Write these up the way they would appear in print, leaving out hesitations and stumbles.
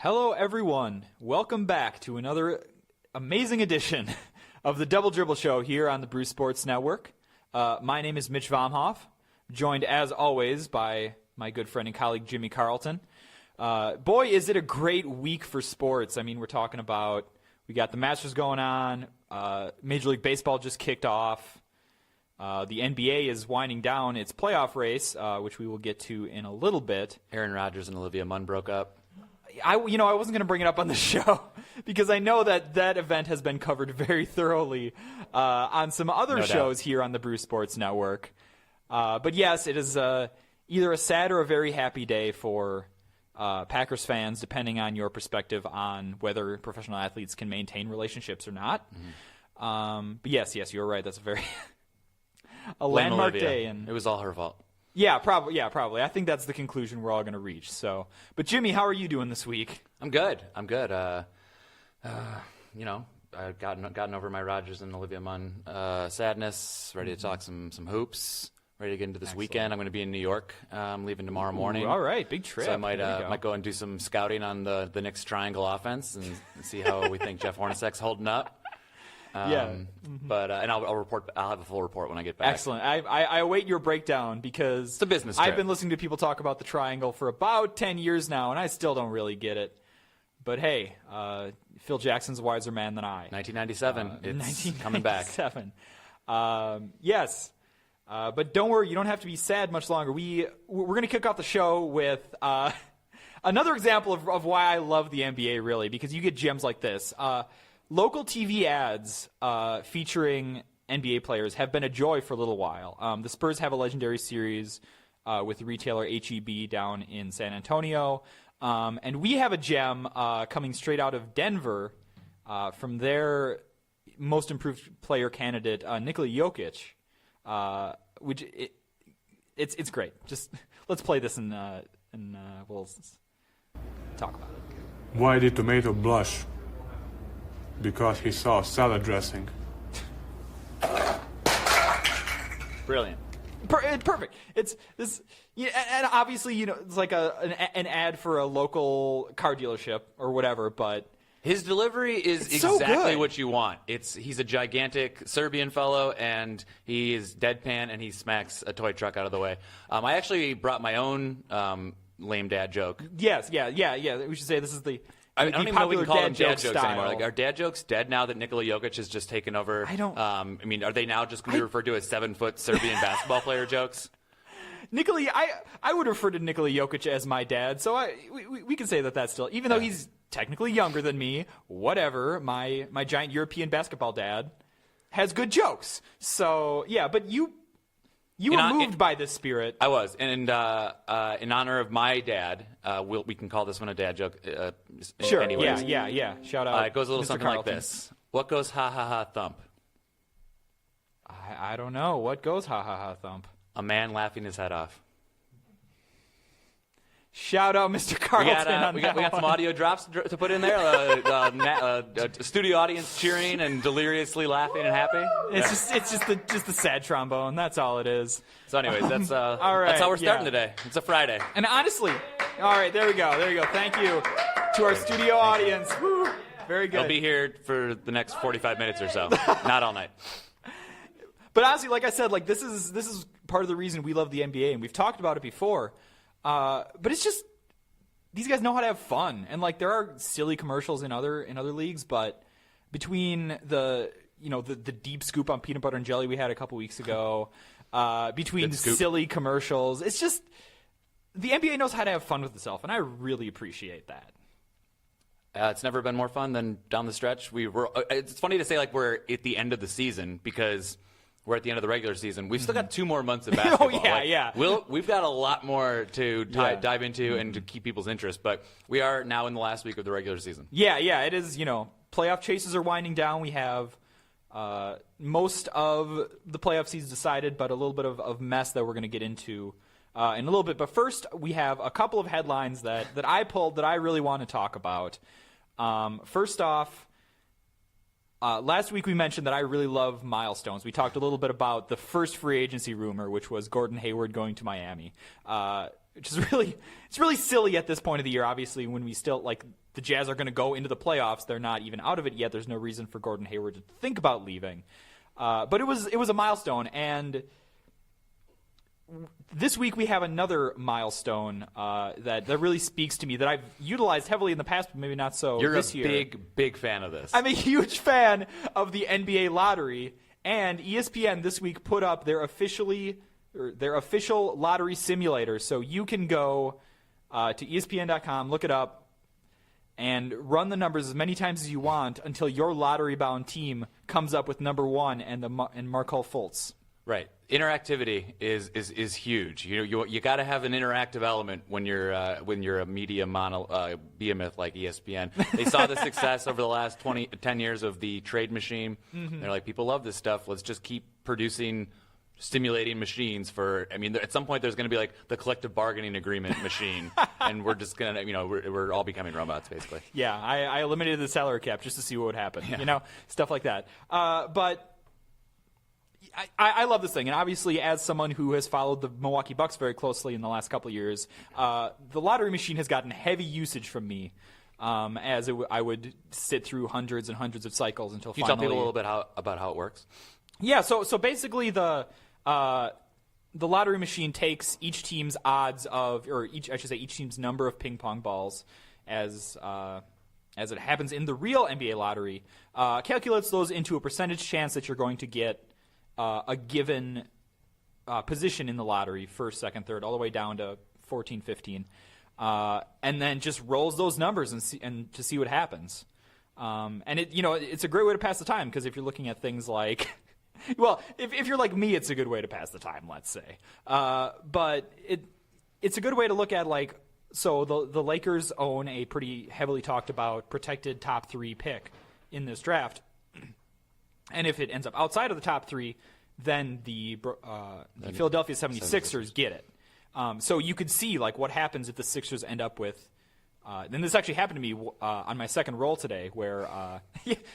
Hello, everyone. Welcome back to another amazing edition of the Double Dribble Show here on the Bruce Sports Network. My name is Mitch Vomhoff, joined as always by my good friend and colleague Jimmy Carlton. Boy, is it a great week for sports. I mean, we're talking about, we got the Masters going on, Major League Baseball just kicked off, the NBA is winding down its playoff race, which we will get to in a little bit. Aaron Rodgers and Olivia Munn broke up. I wasn't going to bring it up on the show because I know that event has been covered very thoroughly on some other shows here on the Bruce Sports Network. But yes, it is either a sad or a very happy day for Packers fans, depending on your perspective on whether professional athletes can maintain relationships or not. Mm-hmm. But yes, you're right. That's a very landmark day, and it was all her fault. Yeah, probably. I think that's the conclusion we're all going to reach. So, but Jimmy, how are you doing this week? I'm good. I've gotten over my Rodgers and Olivia Munn sadness. Ready to talk some hoops. Ready to get into this weekend. I'm going to be in New York. I'm leaving tomorrow morning. All right, big trip. So I might go and do some scouting on the Knicks triangle offense and see how we think Jeff Hornacek's holding up. But and I'll report. I'll have a full report when I get back. Excellent. I await your breakdown because it's a business trip. I've been listening to people talk about the triangle for about 10 years now, and I still don't really get it. But hey, Phil Jackson's a wiser man than I. 1997. It's coming back. 1997. Yes. But don't worry, you don't have to be sad much longer. We're going to kick off the show with another example of why I love the NBA, really, because you get gems like this. Local TV ads featuring NBA players have been a joy for a little while. The Spurs have a legendary series with the retailer H-E-B down in San Antonio. And we have a gem coming straight out of Denver from their most improved player candidate, Nikola Jokic. It's great. Just let's play this and we'll talk about it. Why did tomato blush? Because he saw salad dressing. Brilliant. Perfect. It's this, and obviously, it's like an ad for a local car dealership or whatever, but his delivery is exactly what you want. He's a gigantic Serbian fellow, and he is deadpan, and he smacks a toy truck out of the way. I actually brought my own lame dad joke. Yes, yeah. We should say this is the I don't even know if we can call them dad jokes style. anymore. Like, are dad jokes dead now that Nikola Jokic has just taken over? I don't. Are they now just going to be referred to as 7-foot Serbian basketball player jokes? I would refer to Nikola Jokic as my dad, so we can say that's still, even though he's technically younger than me, whatever, my giant European basketball dad has good jokes. So, yeah, but you were moved by this spirit. I was. And in honor of my dad, we can call this one a dad joke. Sure. Anyways. Yeah. Shout out. It goes a little Mr. something Carlton. like this. What goes ha ha ha thump? I don't know. What goes ha ha ha thump? A man laughing his head off. Shout out, Mr. Carlton. We got some audio drops to put in there. Studio audience cheering and deliriously laughing and happy. It's just the sad trombone. That's all it is. So, anyways, that's all right, that's how we're starting today. It's a Friday. And honestly, all right, there we go. Thank you to our studio audience. Woo. Very good. I'll be here for the next 45 minutes or so, not all night. But honestly, like I said, like this is part of the reason we love the NBA, and we've talked about it before. But it's just these guys know how to have fun, and like there are silly commercials in other leagues, but between the deep scoop on peanut butter and jelly we had a couple weeks ago, between silly commercials, it's just the NBA knows how to have fun with itself, and I really appreciate that. It's never been more fun than down the stretch. It's funny to say like we're at the end of the season because we're at the end of the regular season. We've still got 2 more months of basketball. Yeah. We've got a lot more to dive into and to keep people's interest, but we are now in the last week of the regular season. Yeah, it is, playoff chases are winding down. We have most of the playoff season decided, but a little bit of mess that we're going to get into in a little bit. But first, we have a couple of headlines that I pulled that I really want to talk about. First off, last week we mentioned that I really love milestones. We talked a little bit about the first free agency rumor, which was Gordon Hayward going to Miami. which is really silly at this point of the year. Obviously, when we still the Jazz are going to go into the playoffs, they're not even out of it yet. There's no reason for Gordon Hayward to think about leaving. But it was a milestone, and this week we have another milestone that really speaks to me that I've utilized heavily in the past, but maybe not so this year. You're a big fan of this. I'm a huge fan of the NBA lottery, and ESPN this week put up their official lottery simulator. So you can go to ESPN.com, look it up, and run the numbers as many times as you want until your lottery-bound team comes up with number 1 and Markelle Fultz. Right. Interactivity is huge. You got to have an interactive element when you're a media behemoth like ESPN. They saw the success over the last 10 years of the trade machine. Mm-hmm. They're like, people love this stuff. Let's just keep producing stimulating machines at some point there's going to be like the collective bargaining agreement machine, and we're just going to, we're all becoming robots basically. Yeah, I eliminated the salary cap just to see what would happen, stuff like that. But I love this thing, and obviously as someone who has followed the Milwaukee Bucks very closely in the last couple of years, the lottery machine has gotten heavy usage from me. I would sit through hundreds and hundreds of cycles until finally. Can you tell people a little bit about how it works? Yeah, so basically the lottery machine takes each team's odds each team's number of ping pong balls as it happens in the real NBA lottery, calculates those into a percentage chance that you're going to get a given position in the lottery, first, second, third, all the way down to 14, 15, and then just rolls those numbers and to see what happens. And it's a great way to pass the time, because if you're looking at things like well, if you're like me, it's a good way to pass the time, let's say. But it's a good way to look at, so the Lakers own a pretty heavily talked about protected top 3 pick in this draft. And if it ends up outside of the top 3, then the Philadelphia 76ers get it. So you could see what happens if the Sixers end up with then this actually happened to me on my second roll today, where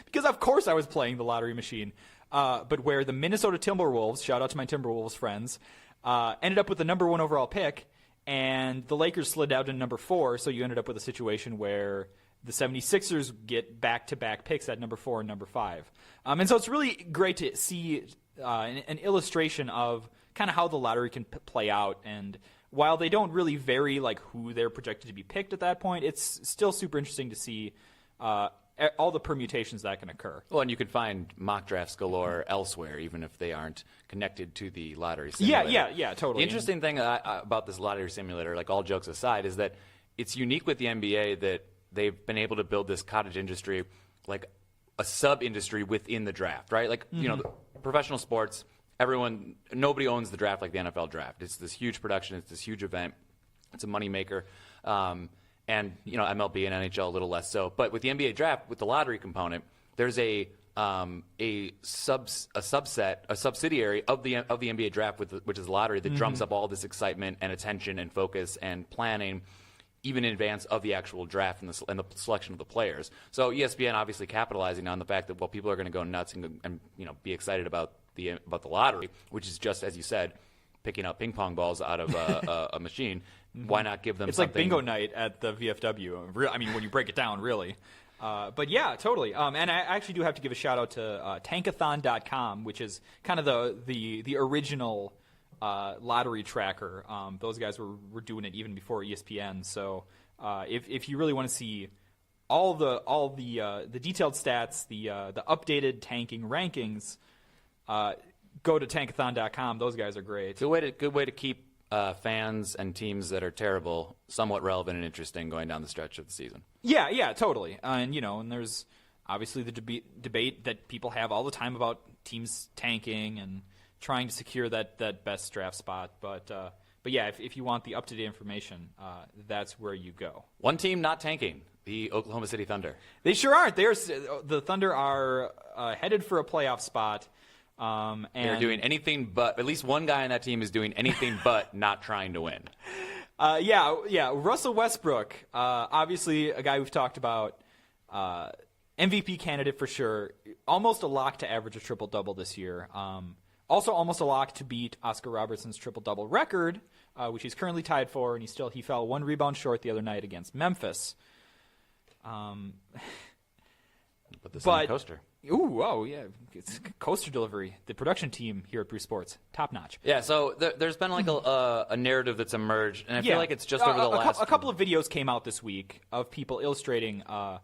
because of course I was playing the lottery machine, but where the Minnesota Timberwolves, shout out to my Timberwolves friends, ended up with the number 1 overall pick, and the Lakers slid out to number 4, so you ended up with a situation where the 76ers get back-to-back picks at number 4 and number 5. And so it's really great to see an illustration of kind of how the lottery can play out. And while they don't really vary who they're projected to be picked at that point, it's still super interesting to see all the permutations that can occur. Well, and you can find mock drafts galore elsewhere, even if they aren't connected to the lottery simulator. Yeah, totally. The interesting thing about this lottery simulator, all jokes aside, is that it's unique with the NBA that they've been able to build this cottage industry, a sub-industry within the draft, right? Professional sports, nobody owns the draft like the NFL draft. It's this huge production. It's this huge event. It's a moneymaker. And MLB and NHL a little less so. But with the NBA draft, with the lottery component, there's a subsidiary of the NBA draft, which is the lottery, that drums up all this excitement and attention and focus and planning, even in advance of the actual draft and the selection of the players. So ESPN obviously capitalizing on the fact that people are going to go nuts and be excited about the lottery, which is just, as you said, picking up ping pong balls out of a machine. Why not give them it's something? It's like bingo night at the VFW. I mean, when you break it down, really. But yeah, totally. And I actually do have to give a shout out to Tankathon.com, which is kind of the original lottery tracker. Those guys were doing it even before ESPN. So if you really want to see all the detailed stats, the updated tanking rankings, go to Tankathon.com. Those guys are great. Good way to keep fans and teams that are terrible somewhat relevant and interesting going down the stretch of the season. Yeah, totally. And there's obviously the debate that people have all the time about teams tanking and trying to secure that best draft spot. But yeah, if you want the up-to-date information, that's where you go. One team not tanking, the Oklahoma City Thunder. They sure aren't. The Thunder are headed for a playoff spot. And they're doing anything but, at least one guy on that team is doing anything but not trying to win. Yeah. Russell Westbrook, obviously a guy we've talked about, MVP candidate for sure, almost a lock to average a triple-double this year. Also almost a lock to beat Oscar Robertson's triple-double record, which he's currently tied for, and he fell 1 rebound short the other night against Memphis. Put this on the coaster. Ooh, oh, yeah. It's coaster delivery. The production team here at Bruce Sports, top notch. Yeah, so there's been like a narrative that's emerged, and I feel like it's just over the last... A couple of videos came out this week of people illustrating a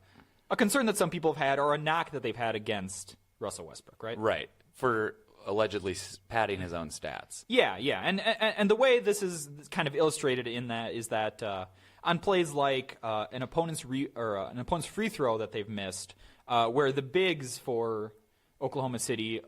concern that some people have had or a knock that they've had against Russell Westbrook, right? Right, for allegedly padding his own stats. Yeah, and the way this is kind of illustrated in that is that on plays like an opponent's free throw that they've missed, where the bigs for Oklahoma City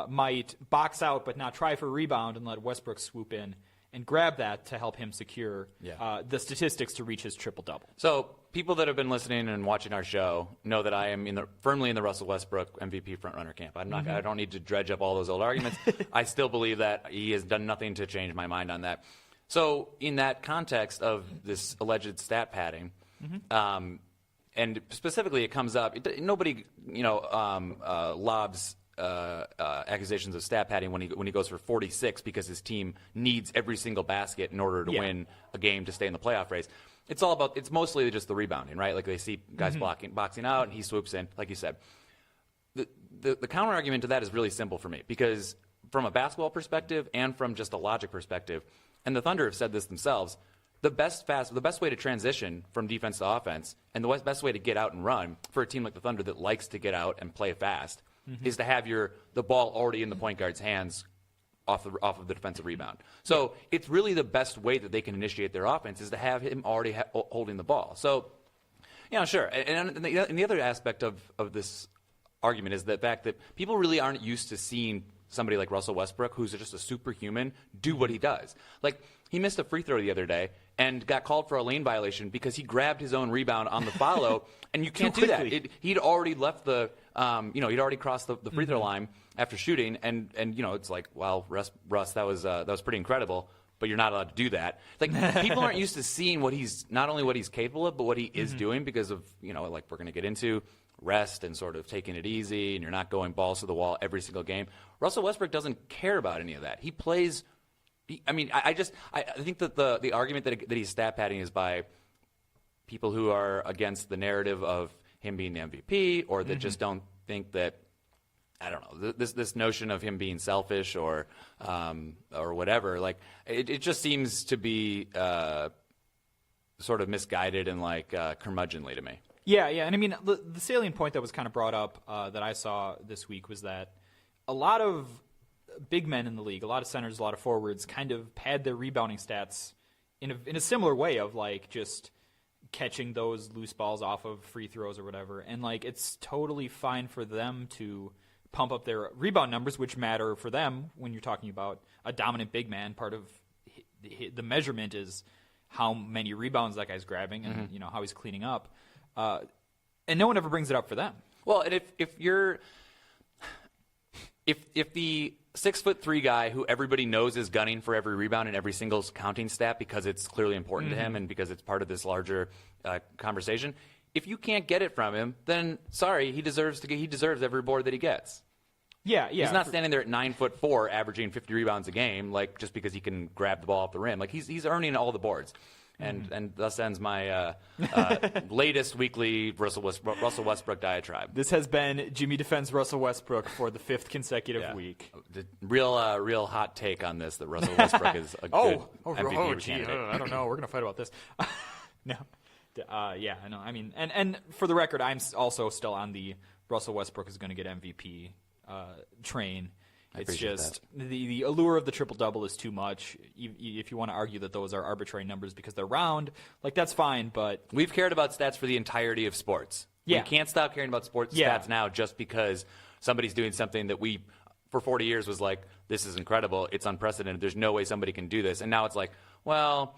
might box out but not try for a rebound and let Westbrook swoop in and grab that to help him secure the statistics to reach his triple-double. So people that have been listening and watching our show know that I am firmly in the Russell Westbrook MVP frontrunner camp. I don't need to dredge up all those old arguments. I still believe that he has done nothing to change my mind on that. So in that context of this alleged stat padding, and specifically, it comes up. Nobody, lobs accusations of stat padding when he goes for 46 because his team needs every single basket in order to win a game to stay in the playoff race. It's mostly just the rebounding, right? Like they see guys boxing out, and he swoops in, like you said. The counter argument to that is really simple for me because from a basketball perspective and from just a logic perspective, and the Thunder have said this themselves. The best way to transition from defense to offense and the best way to get out and run for a team like the Thunder that likes to get out and play fast is to have the ball already in the point guard's hands off of the defensive rebound. So it's really the best way that they can initiate their offense is to have him already holding the ball. So, sure. And the other aspect of this argument is the fact that people really aren't used to seeing somebody like Russell Westbrook, who's just a superhuman, do what he does. Like, he missed a free throw the other day and got called for a lane violation because he grabbed his own rebound on the follow, and you can't do that. He'd already left he'd already crossed the free throw line after shooting, and it's like, well, Russ, that was pretty incredible, but you're not allowed to do that. Like, people aren't used to seeing not only what he's capable of, but what he is doing because of, like we're going to get into, rest and sort of taking it easy, and you're not going balls to the wall every single game. Russell Westbrook doesn't care about any of that. He plays. I think that the argument that he's stat padding is by people who are against the narrative of him being the MVP, or that just don't think that, I don't know, this notion of him being selfish or whatever. Like it just seems to be sort of misguided and like curmudgeonly to me. Yeah, and I mean the salient point that was kind of brought up that I saw this week was that a lot of big men in the league, a lot of centers, a lot of forwards, kind of pad their rebounding stats in a similar way of like just catching those loose balls off of free throws or whatever. And like it's totally fine for them to pump up their rebound numbers, which matter for them when you're talking about a dominant big man. Part of the measurement is how many rebounds that guy's grabbing and how he's cleaning up. And no one ever brings it up for them. Well, and if the 6'3" guy who everybody knows is gunning for every rebound and every single counting stat because it's clearly important to him and because it's part of this larger conversation, if you can't get it from him, then sorry, he deserves every board that he gets. Yeah. He's not standing there at 9'4", averaging 50 rebounds a game, like just because he can grab the ball off the rim. Like he's earning all the boards. And thus ends my latest weekly Russell Westbrook diatribe. This has been Jimmy Defends Russell Westbrook for the 5th consecutive week. The real hot take on this, that Russell Westbrook is a good MVP candidate. I don't know. We're going to fight about this. No. Yeah, I know. I mean, and for the record, I'm also still on the Russell Westbrook is going to get MVP train. It's just the allure of the triple-double is too much. If you want to argue that those are arbitrary numbers because they're round, like that's fine, but... We've cared about stats for the entirety of sports. Yeah. We can't stop caring about sports stats now just because somebody's doing something that we, for 40 years, was like, this is incredible, it's unprecedented, there's no way somebody can do this. And now it's like, well...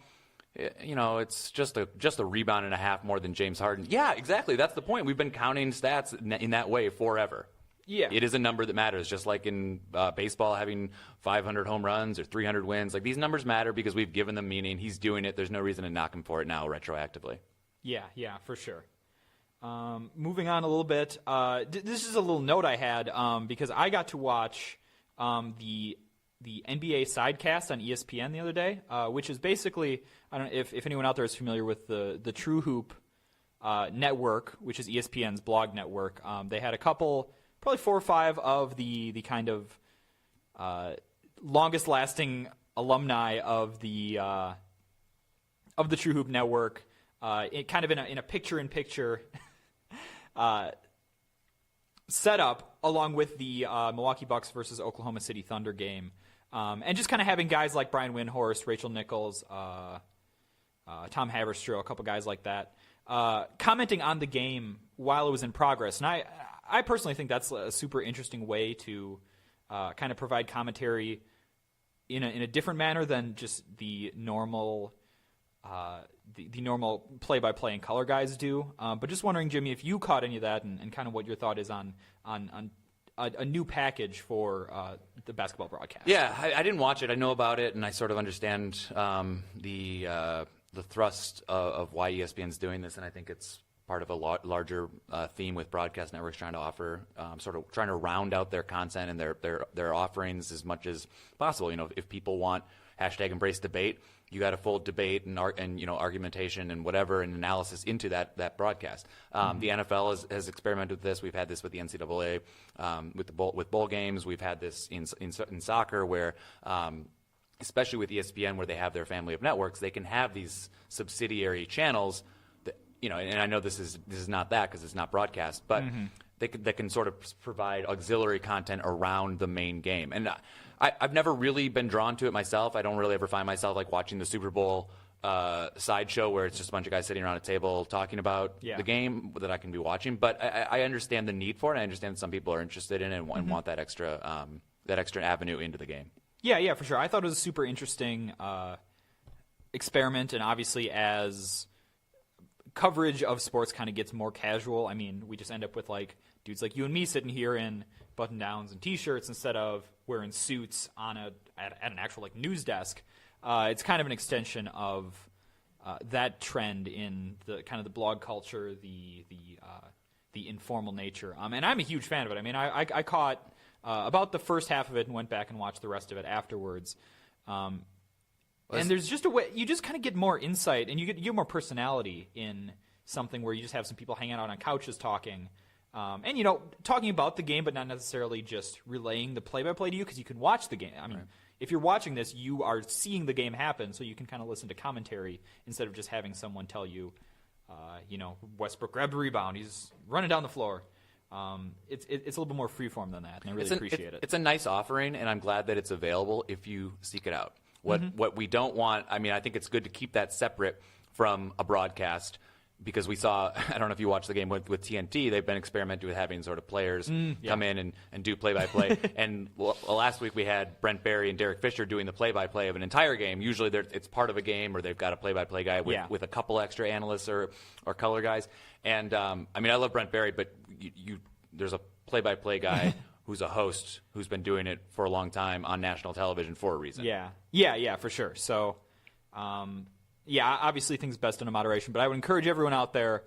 it's just a rebound and a half more than James Harden. Yeah, exactly. That's the point. We've been counting stats in that way forever. Yeah. It is a number that matters, just like in baseball having 500 home runs or 300 wins. Like these numbers matter because we've given them meaning. He's doing it. There's no reason to knock him for it now retroactively. Yeah, for sure. Moving on a little bit. This is a little note I had because I got to watch the the NBA Sidecast on ESPN the other day, which is basically, I don't know if anyone out there is familiar with the True Hoop network, which is ESPN's blog network. They had a couple, probably 4 or 5 of the kind of longest lasting alumni of the True Hoop network, kind of in a picture-in-picture setup, along with the Milwaukee Bucks versus Oklahoma City Thunder game, and just kind of having guys like Brian Windhorst, Rachel Nichols, Tom Haberstroh, a couple guys like that, commenting on the game while it was in progress. And I personally think that's a super interesting way to kind of provide commentary in a different manner than just the normal the normal play-by-play and color guys do. But just wondering, Jimmy, if you caught any of that and kind of what your thought is on a new package for the basketball broadcast. Yeah, I didn't watch it. I know about it, and I sort of understand the thrust of why ESPN's doing this, and I think it's part of a larger theme with broadcast networks trying to offer, sort of trying to round out their content and their offerings as much as possible. You know, if people want #EmbraceDebate, you got a full debate and argumentation and whatever and analysis into that broadcast. The NFL has experimented with this. We've had this with the NCAA, with bowl games. We've had this in soccer where. Especially with ESPN, where they have their family of networks, they can have these subsidiary channels. That, and I know this is not that because it's not broadcast, but they can sort of provide auxiliary content around the main game. And I've never really been drawn to it myself. I don't really ever find myself like watching the Super Bowl sideshow where it's just a bunch of guys sitting around a table talking about the game that I can be watching. But I understand the need for it. I understand some people are interested in it and want that extra avenue into the game. Yeah, for sure. I thought it was a super interesting experiment, and obviously as coverage of sports kind of gets more casual, I mean, we just end up with like dudes like you and me sitting here in button-downs and T-shirts instead of wearing suits at an actual like news desk. It's kind of an extension of that trend in the kind of the blog culture, the informal nature, and I'm a huge fan of it. I mean, I caught about the first half of it and went back and watched the rest of it afterwards. And there's just a way you just kind of get more insight and you get more personality in something where you just have some people hanging out on couches talking, and talking about the game, but not necessarily just relaying the play-by-play to you because you can watch the game. I mean, if you're watching this, you are seeing the game happen, so you can kind of listen to commentary instead of just having someone tell you, Westbrook grabbed a rebound, he's running down the floor. It's a little bit more freeform than that, and I really appreciate it. It's a nice offering, and I'm glad that it's available if you seek it out. What we don't want, I mean, I think it's good to keep that separate from a broadcast because we saw, I don't know if you watched the game with TNT, they've been experimenting with having sort of players come in and do play-by-play. And last week we had Brent Barry and Derek Fisher doing the play-by-play of an entire game. Usually it's part of a game or they've got a play-by-play guy with a couple extra analysts or color guys. And, I mean, I love Brent Barry, but there's a play-by-play guy who's a host who's been doing it for a long time on national television for a reason. Yeah, for sure. So, obviously things best in a moderation, but I would encourage everyone out there,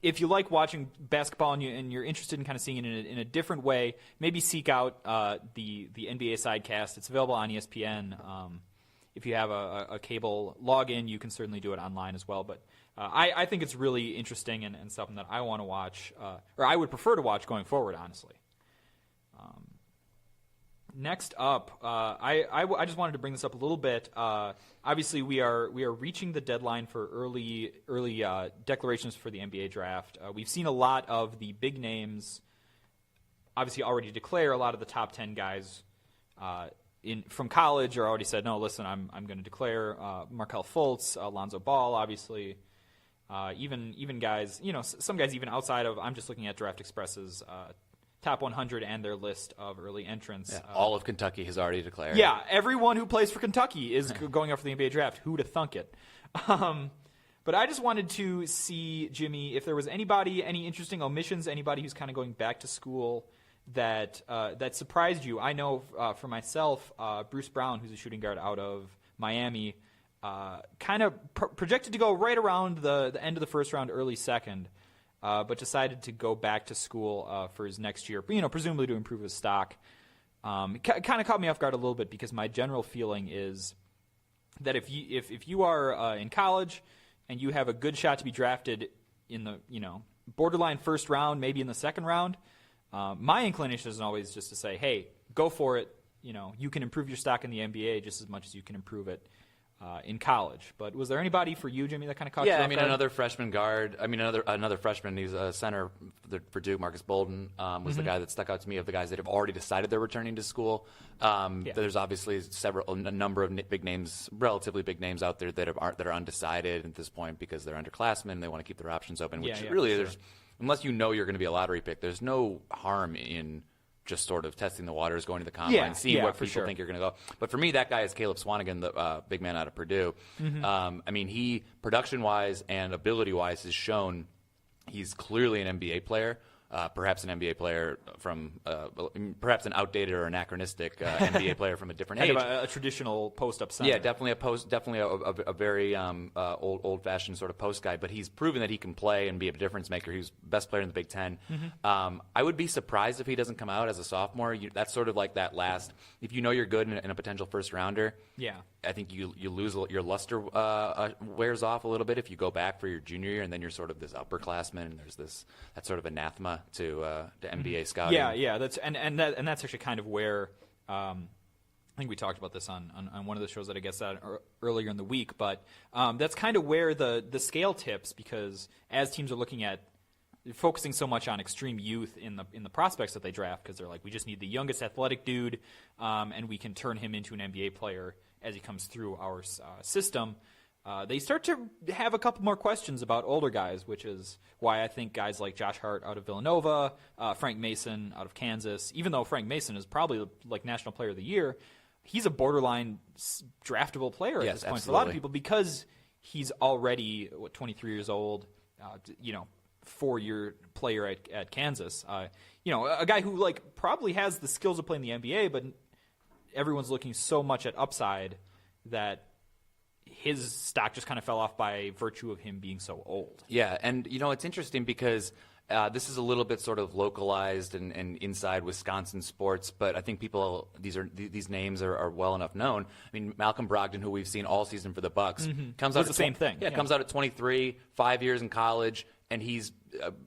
if you like watching basketball and you're interested in kind of seeing it in a different way, maybe seek out the NBA Sidecast. It's available on ESPN. If you have a cable login, you can certainly do it online as well. But I think it's really interesting and something that I want to watch, or I would prefer to watch going forward, honestly. Next up, I just wanted to bring this up a little bit. Obviously, we are reaching the deadline for early declarations for the NBA draft. We've seen a lot of the big names, obviously, already declare. A lot of the top 10 guys from college are already said, no, listen, I'm going to declare. Markelle Fultz, Lonzo Ball, obviously. Even guys, some guys even outside of, I'm just looking at Draft Express's top 100 and their list of early entrants. Yeah, all of Kentucky has already declared. Yeah, everyone who plays for Kentucky is going up for the NBA draft. Who'd have thunk it? But I just wanted to see, Jimmy, if there was any interesting omissions, anybody who's kind of going back to school that surprised you. I know for myself, Bruce Brown, who's a shooting guard out of Miami, kind of projected to go right around the end of the first round, early second. But decided to go back to school for his next year, presumably to improve his stock. kind of caught me off guard a little bit because my general feeling is that if you are in college and you have a good shot to be drafted in the borderline first round, maybe in the second round, my inclination is always just to say, hey, go for it. You can improve your stock in the NBA just as much as you can improve it in college. But was there anybody for you, Jimmy, that kind of caught you off guard? Another freshman guard. Another freshman. He's a center for Duke. Marcus Bolden was the guy that stuck out to me of the guys that have already decided they're returning to school. There's obviously a number of big names, relatively big names out there that are undecided at this point because they're underclassmen and they want to keep their options open. There's, unless you're going to be a lottery pick, there's no harm in just sort of testing the waters, going to the combine, seeing what people think you're going to go. But for me, that guy is Caleb Swanigan, the big man out of Purdue. He, production-wise and ability-wise, has shown he's clearly an NBA player. Perhaps an NBA player from perhaps an outdated or anachronistic NBA player from a different age. A traditional post-up center. Yeah, definitely a very old-fashioned sort of post guy. But he's proven that he can play and be a difference maker. He's best player in the Big Ten. I would be surprised if he doesn't come out as a sophomore. That's sort of like that last. If you know you're good in a potential first rounder. Yeah. I think you lose your luster wears off a little bit if you go back for your junior year and then you're sort of this upperclassman and there's that sort of anathema to NBA scouting. Yeah, that's that's actually kind of where I think we talked about this on one of the shows that I guess that earlier in the week, but that's kind of where the scale tips, because as teams are looking at focusing so much on extreme youth in the prospects that they draft, because they're like, we just need the youngest athletic dude, and we can turn him into an NBA player as he comes through our system. They start to have a couple more questions about older guys, which is why I think guys like Josh Hart out of Villanova, Frank Mason out of Kansas, even though Frank Mason is probably like National Player of the Year, he's a borderline draftable player at this point for a lot of people because he's already 23 years old, 4-year player at Kansas. A guy who like probably has the skills to play in the NBA, but everyone's looking so much at upside that his stock just kind of fell off by virtue of him being so old. Yeah, and it's interesting because this is a little bit sort of localized and inside Wisconsin sports, but I think these names are well enough known. I mean, Malcolm Brogdon, who we've seen all season for the Bucks, comes out the same thing. Yeah, comes out at 23, 5 years in college, and he's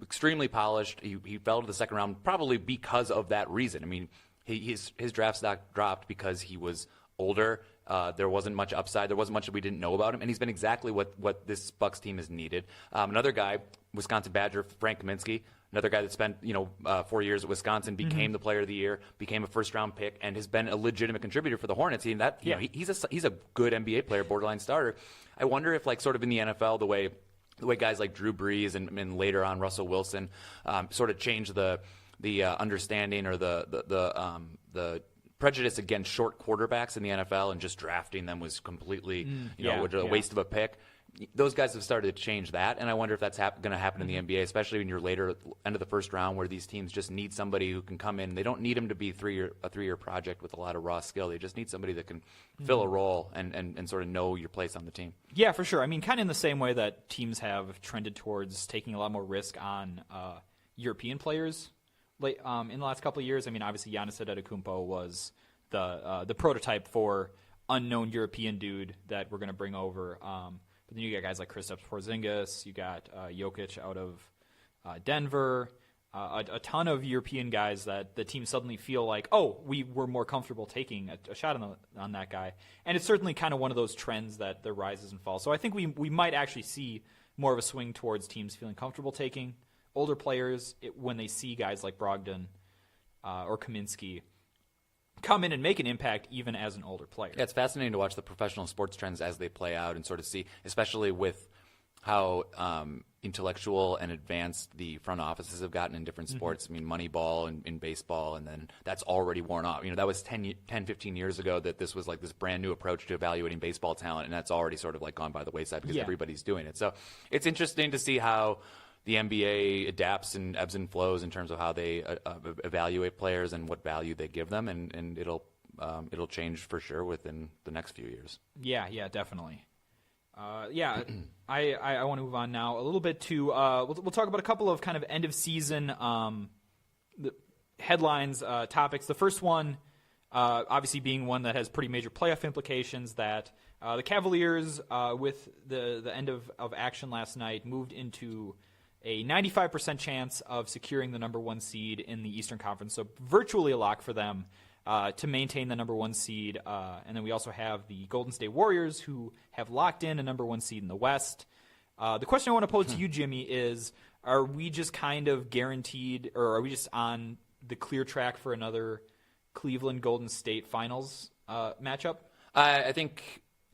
extremely polished. He fell to the second round probably because of that reason. I mean, his draft stock dropped because he was older. There wasn't much upside. There wasn't much that we didn't know about him, and he's been exactly what this Bucks team has needed. Another guy, Wisconsin Badger, Frank Kaminsky, another guy that spent 4 years at Wisconsin, became the Player of the Year, became a first-round pick, and has been a legitimate contributor for the Hornets. He's a good NBA player, borderline starter. I wonder if, like, sort of in the NFL, the way guys like Drew Brees and later on Russell Wilson sort of changed the understanding or the prejudice against short quarterbacks in the NFL and just drafting them was completely a waste of a pick. Those guys have started to change that, and I wonder if that's going to happen in the NBA, especially when you're later end of the first round, where these teams just need somebody who can come in. They don't need him to be a three-year project with a lot of raw skill. They just need somebody that can fill a role and sort of know your place on the team. Yeah, for sure. I mean, kind of in the same way that teams have trended towards taking a lot more risk on European players in the last couple of years. I mean, obviously Giannis Antetokounmpo was the prototype for unknown European dude that we're going to bring over. But then you got guys like Kristaps Porzingis, you got Jokic out of Denver, a ton of European guys that the team suddenly feel like, oh, we were more comfortable taking a shot on that guy. And it's certainly kind of one of those trends that there rises and falls. So I think we might actually see more of a swing towards teams feeling comfortable taking older players when they see guys like Brogdon or Kaminsky come in and make an impact even as an older player. Yeah, it's fascinating to watch the professional sports trends as they play out and sort of see, especially with how intellectual and advanced the front offices have gotten in different sports. I mean, Moneyball in baseball, and then that's already worn off. That was 10, 15 years ago that this was like this brand new approach to evaluating baseball talent, and that's already sort of like gone by the wayside because everybody's doing it. So it's interesting to see how the NBA adapts and ebbs and flows in terms of how they evaluate players and what value they give them, and it'll change for sure within the next few years. Yeah, definitely. I want to move on now a little bit to we'll talk about a couple of kind of end of season headlines, topics. The first one obviously being one that has pretty major playoff implications, that the Cavaliers, with the end of action last night, moved into a 95% chance of securing the number 1 seed in the Eastern Conference, so virtually a lock for them to maintain the number 1 seed. And then we also have the Golden State Warriors, who have locked in a number 1 seed in the West. The question I want to pose to you, Jimmy, is, are we just kind of guaranteed, or are we just on the clear track for another Cleveland-Golden State Finals matchup? I think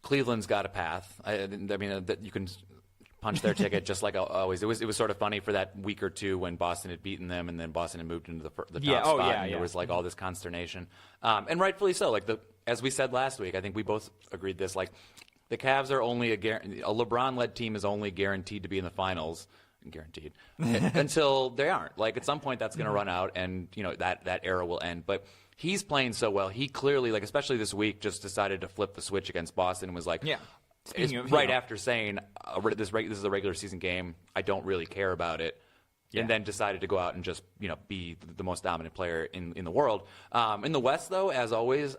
Cleveland's got a path. I mean, that you can punch their ticket just like always. It was sort of funny for that week or two when Boston had beaten them, and then Boston had moved into the top spot, and there was like all this consternation, and rightfully so. Like as we said last week, I think we both agreed this. Like the Cavs are only a LeBron-led team is only guaranteed to be in the finals. Guaranteed until they aren't. Like at some point that's going to run out, and that era will end. But he's playing so well. He clearly, like especially this week, just decided to flip the switch against Boston and was like, after saying this is a regular season game, I don't really care about it, and then decided to go out and just be the most dominant player in the world. In the West, though, as always,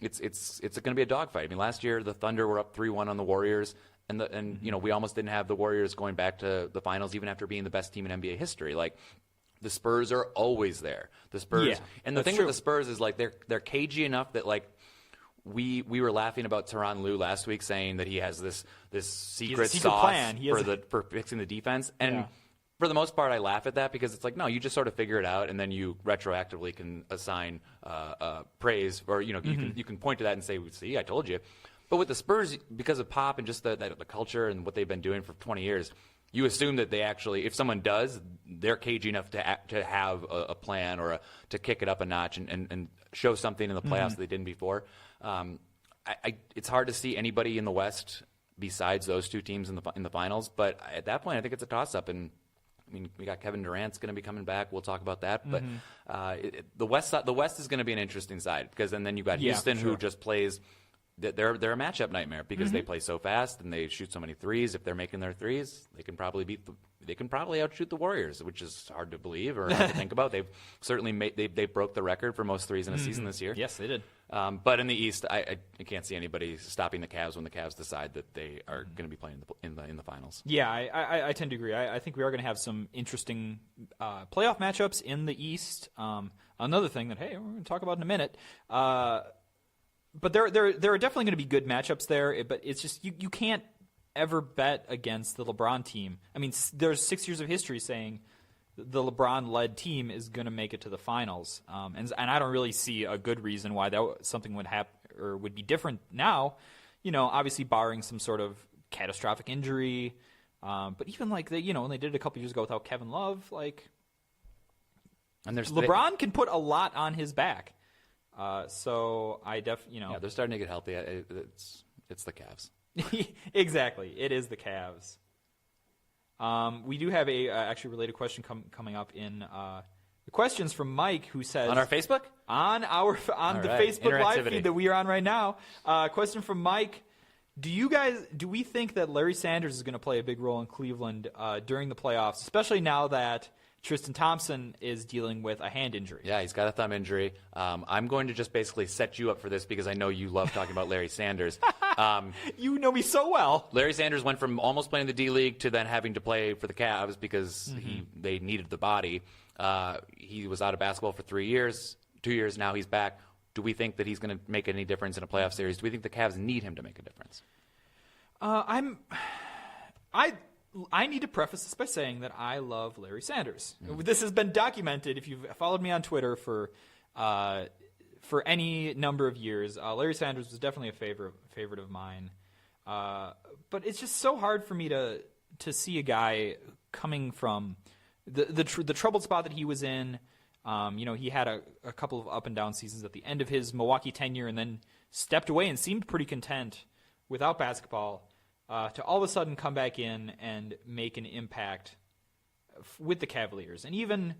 it's going to be a dogfight. I mean, last year the Thunder were up 3-1 on the Warriors. And we almost didn't have the Warriors going back to the finals even after being the best team in NBA history. Like the Spurs are always there. The Spurs, and the thing with the Spurs is like they're cagey enough that like we were laughing about Tyronn Lue last week, saying that he has this secret sauce plan. for fixing the defense. And for the most part, I laugh at that because it's like, no, you just sort of figure it out, and then you retroactively can assign praise, or you can point to that and say, see, I told you. But with the Spurs, because of Pop and just the culture and what they've been doing for 20 years, you assume that they actually, if someone does, they're cagey enough to have a plan or to kick it up a notch and show something in the playoffs that they didn't before. It's hard to see anybody in the West besides those two teams in the finals. But at that point, I think it's a toss-up. And I mean, we got Kevin Durant's going to be coming back. We'll talk about that. But the West is going to be an interesting side, because then you've got Houston, who just plays. They're a matchup nightmare because they play so fast and they shoot so many threes. If they're making their threes, they can probably outshoot the Warriors, which is hard to believe or hard to think about. They've certainly they broke the record for most threes in a season this year. Yes, they did. But in the East, I can't see anybody stopping the Cavs when the Cavs decide that they are going to be playing in the finals. Yeah, I tend to agree. I think we are going to have some interesting playoff matchups in the East. Another thing that we're going to talk about in a minute. But there are definitely going to be good matchups there. But it's just you can't ever bet against the LeBron team. I mean, there's 6 years of history saying the LeBron-led team is going to make it to the finals, and I don't really see a good reason why something would happen or would be different now. Obviously barring some sort of catastrophic injury. But even like when they did it a couple years ago without Kevin Love, and LeBron can put a lot on his back. So I they're starting to get healthy. It's the Cavs. Exactly, it is the Cavs. We do have a actually related question coming up in the questions from Mike, who says on our Facebook, on the Facebook live feed that we are on right now. Question from Mike: do we think that Larry Sanders is going to play a big role in Cleveland during the playoffs, especially now that Tristan Thompson is dealing with a hand injury? Yeah, he's got a thumb injury. I'm going to just basically set you up for this because I know you love talking about Larry Sanders. You know me so well. Larry Sanders went from almost playing the D-League to then having to play for the Cavs because they needed the body. He was out of basketball for 3 years. 2 years now, he's back. Do we think that he's going to make any difference in a playoff series? Do we think the Cavs need him to make a difference? I need to preface this by saying that I love Larry Sanders. This has been documented. If you've followed me on Twitter for any number of years, Larry Sanders was definitely a favorite of mine. But it's just so hard for me to see a guy coming from the troubled spot that he was in. He had a couple of up and down seasons at the end of his Milwaukee tenure, and then stepped away and seemed pretty content without basketball. To all of a sudden come back in and make an impact with the Cavaliers. And even,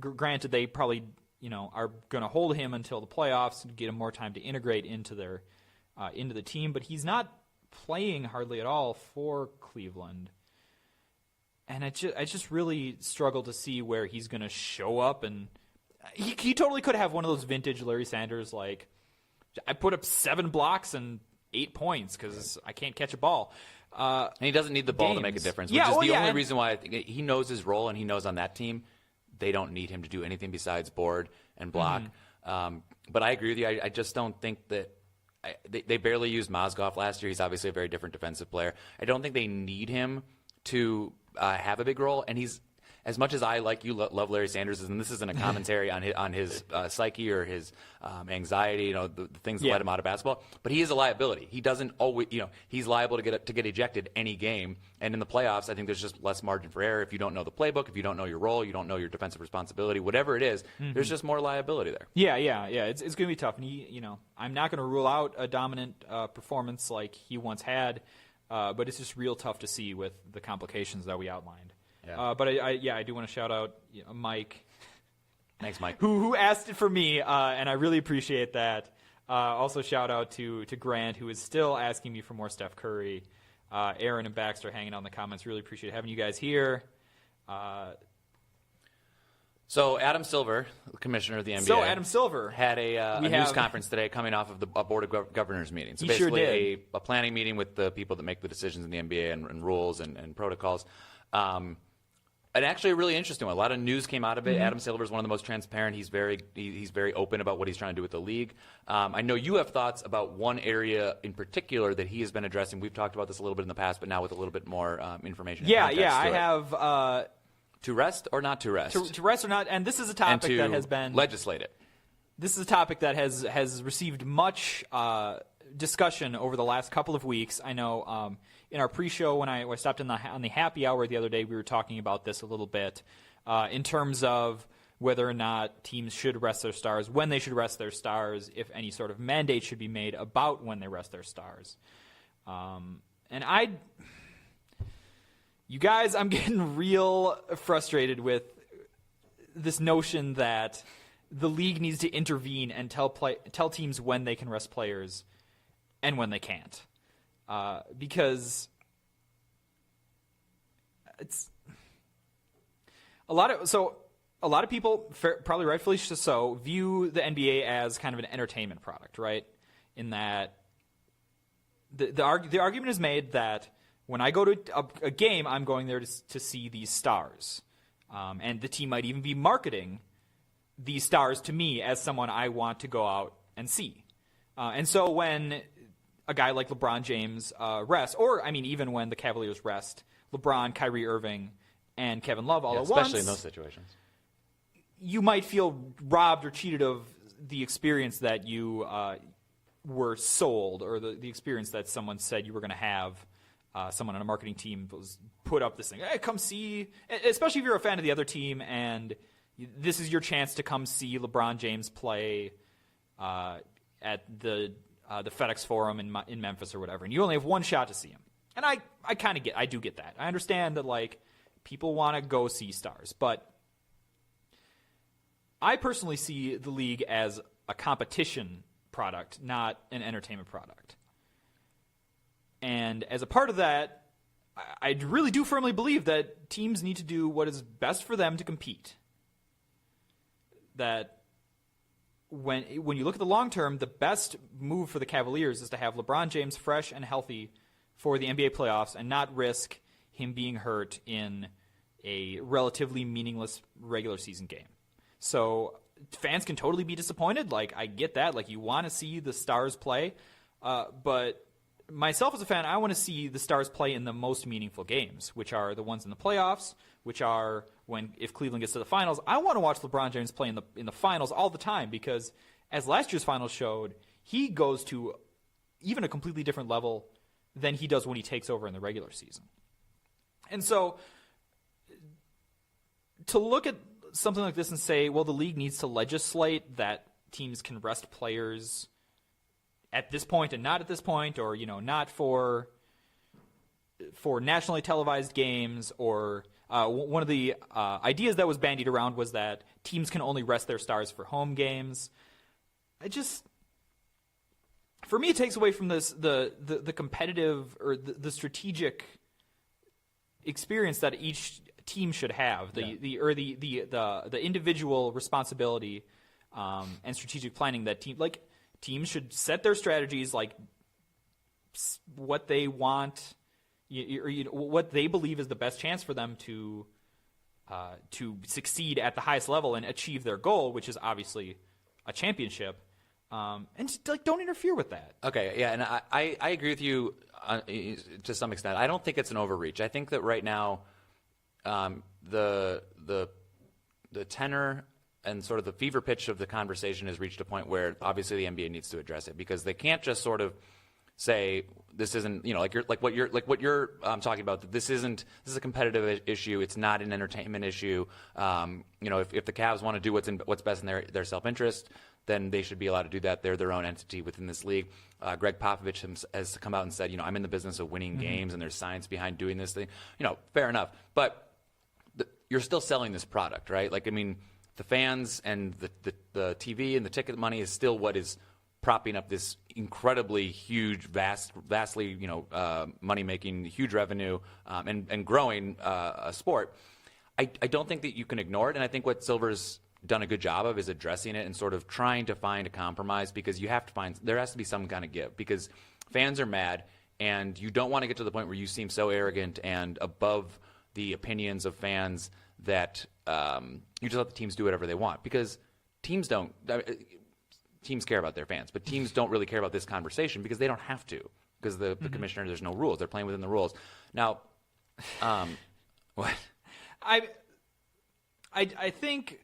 granted, they probably are going to hold him until the playoffs and get him more time to integrate into the team. But he's not playing hardly at all for Cleveland. And I just really struggle to see where he's going to show up. And he totally could have one of those vintage Larry Sanders, like, I put up 7 blocks and 8 points because I can't catch a ball. And he doesn't need the ball to make a difference, which is the only reason why I think he knows his role, and he knows on that team they don't need him to do anything besides board and block. But I agree with you. I just don't think that they barely used Mozgov last year. He's obviously a very different defensive player. I don't think they need him to have a big role, and he's as much as I love Larry Sanders, and this isn't a commentary on his psyche or his anxiety, the things that let him out of basketball. But he is a liability. He doesn't always, he's liable to get ejected any game. And in the playoffs, I think there's just less margin for error. If you don't know the playbook, if you don't know your role, you don't know your defensive responsibility, whatever it is, there's just more liability there. Yeah. It's going to be tough. And I'm not going to rule out a dominant performance like he once had, but it's just real tough to see with the complications that we outlined. Yeah. But I do want to shout out Mike. Thanks, Mike. Who asked it for me, and I really appreciate that. Also, shout out to Grant, who is still asking me for more Steph Curry. Aaron and Baxter hanging out in the comments. Really appreciate having you guys here. So Adam Silver, the commissioner of the NBA, had a news conference today coming off of a Board of Governors meeting. So basically a planning meeting with the people that make the decisions in the NBA and rules and protocols. And actually a really interesting one. A lot of news came out of it. Adam Silver is one of the most transparent. He's very open about what he's trying to do with the league. I know you have thoughts about one area in particular that he has been addressing. We've talked about this a little bit in the past, but now with a little bit more information. I have. To rest or not to rest? To rest or not, and this is a topic that has been legislate it. This is a topic that has received much discussion over the last couple of weeks. I know in our pre-show when I stopped on the happy hour the other day, we were talking about this a little bit in terms of whether or not teams should rest their stars, when they should rest their stars, if any sort of mandate should be made about when they rest their stars. You guys, I'm getting real frustrated with this notion that the league needs to intervene and tell teams when they can rest players and when they can't. Because it's a lot of people, probably rightfully so, view the NBA as kind of an entertainment product, right? In that the argument is made that when I go to a game, I'm going there to see these stars. And the team might even be marketing these stars to me as someone I want to go out and see. And so when a guy like LeBron James rests, or, even when the Cavaliers rest LeBron, Kyrie Irving, and Kevin Love all at once. Especially in those situations. You might feel robbed or cheated of the experience that you were sold, or the experience that someone said you were going to have. Someone on a marketing team was put up this thing. Hey, come see, especially if you're a fan of the other team, and this is your chance to come see LeBron James play at the FedEx Forum in Memphis or whatever, and you only have one shot to see him. And I do get that. I understand that people want to go see stars, but I personally see the league as a competition product, not an entertainment product. And as a part of that, I really do firmly believe that teams need to do what is best for them to compete. That when you look at the long term, the best move for the Cavaliers is to have LeBron James fresh and healthy for the NBA playoffs and not risk him being hurt in a relatively meaningless regular season game. So fans can totally be disappointed. I get that. You want to see the stars play. But myself as a fan, I want to see the stars play in the most meaningful games, which are the ones in the playoffs, which are if Cleveland gets to the finals. I want to watch LeBron James play in the finals all the time because, as last year's finals showed, he goes to even a completely different level than he does when he takes over in the regular season. And so to look at something like this and say, well, the league needs to legislate that teams can rest players at this point and not at this point, or not for nationally televised games, or one of the ideas that was bandied around was that teams can only rest their stars for home games. For me, it takes away from the competitive or the strategic experience that each teams should have the individual responsibility and strategic planning that teams should set their strategies, like what they want, what they believe is the best chance for them to succeed at the highest level and achieve their goal, which is obviously a championship. And just, don't interfere with that. Okay, yeah, and I agree with you to some extent. I don't think it's an overreach. I think that right now, the tenor and sort of the fever pitch of the conversation has reached a point where obviously the NBA needs to address it, because they can't just sort of say this isn't, like what you're talking about, that this is a competitive issue. It's not an entertainment issue. If the Cavs want to do what's best in their self-interest, then they should be allowed to do that. They're their own entity within this league. Greg Popovich has come out and said, I'm in the business of winning games, and there's science behind doing this thing. Fair enough. But you're still selling this product, right? The fans and the TV and the ticket money is still what is propping up this incredibly huge, vastly, money-making, huge revenue, and growing sport. I don't think that you can ignore it, and I think what Silver's done a good job of is addressing it and sort of trying to find a compromise, because there has to be some kind of give, because fans are mad, and you don't want to get to the point where you seem so arrogant and above the opinions of fans that you just let the teams do whatever they want, because teams care about their fans, but teams don't really care about this conversation because they don't have to, because the commissioner, there's no rules. They're playing within the rules. Now, what? I think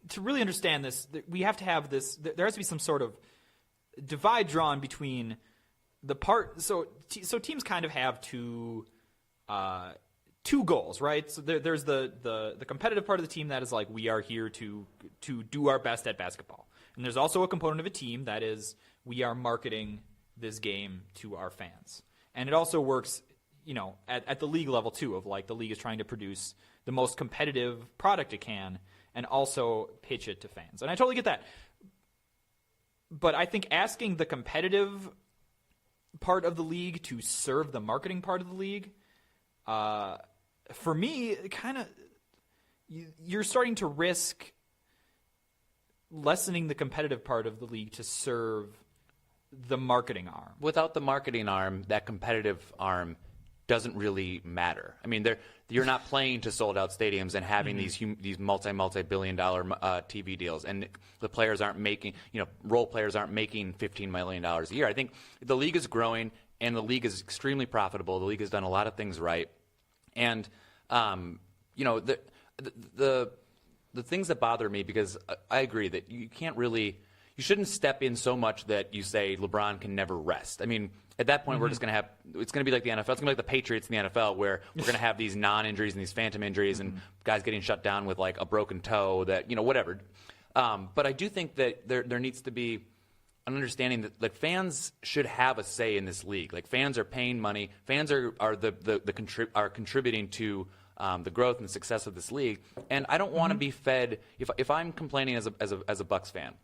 to really understand this, we have to have this. There has to be some sort of divide drawn between the part. So teams kind of have two goals, right? So there's the competitive part of the team that is like, we are here to do our best at basketball, and there's also a component of a team that is, we are marketing this game to our fans, and it also works, at the league level too. Of like, the league is trying to produce the most competitive product it can, and also pitch it to fans. And I totally get that. But I think asking the competitive part of the league to serve the marketing part of the league, for me, kind of, you're starting to risk lessening the competitive part of the league to serve the marketing arm. Without the marketing arm, that competitive arm doesn't really matter. You're not playing to sold-out stadiums and having these multi-billion-dollar TV deals, and the players aren't making, role players aren't making $15 million a year. I think the league is growing, and the league is extremely profitable. The league has done a lot of things right, and the things that bother me, because I agree that you shouldn't step in so much that you say LeBron can never rest. At that point, we're just going to have – it's going to be like the NFL. It's going to be like the Patriots in the NFL, where we're going to have these non-injuries and these phantom injuries and guys getting shut down with, like, a broken toe, that, whatever. But I do think that there needs to be an understanding that fans should have a say in this league. Like, fans are paying money. Fans are contributing to the growth and the success of this league. And I don't want to be fed – if I'm complaining as a Bucks fan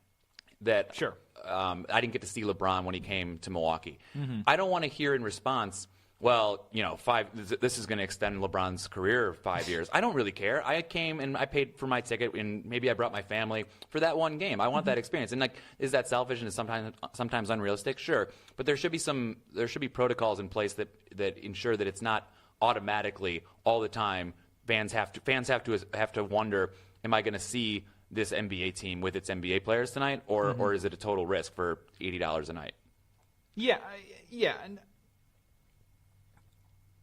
that – Sure. I didn't get to see LeBron when he came to Milwaukee. I don't want to hear in response, well, this is going to extend LeBron's career 5 years. I don't really care. I came and I paid for my ticket, and maybe I brought my family for that one game. I want that experience. And is that selfish and is sometimes unrealistic? Sure. But there should be protocols in place that ensure that it's not automatically all the time. Fans have to wonder, am I going to see this NBA team with its NBA players tonight, or is it a total risk for $80 a night? Yeah, and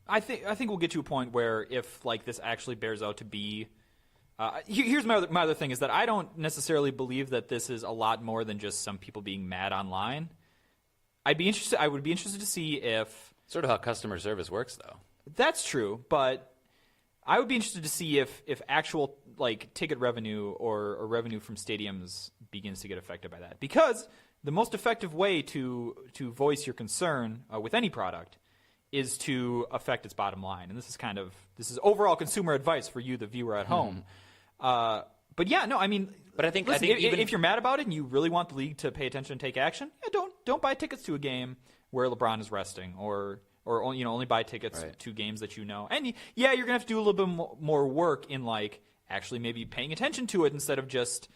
I think we'll get to a point where if this actually bears out to be. Here's my other thing, is that I don't necessarily believe that this is a lot more than just some people being mad online. I would be interested to see if sort of how customer service works, though. That's true, but I would be interested to see if actual ticket revenue or revenue from stadiums begins to get affected by that. Because the most effective way to voice your concern with any product is to affect its bottom line. And this is overall consumer advice for you, the viewer at home. But yeah, no, but I think if you're mad about it and you really want the league to pay attention and take action, don't buy tickets to a game where LeBron is resting or or only buy tickets Right. to games that you know. And yeah, you're gonna have to do a little bit more work in like actually maybe paying attention to it instead of just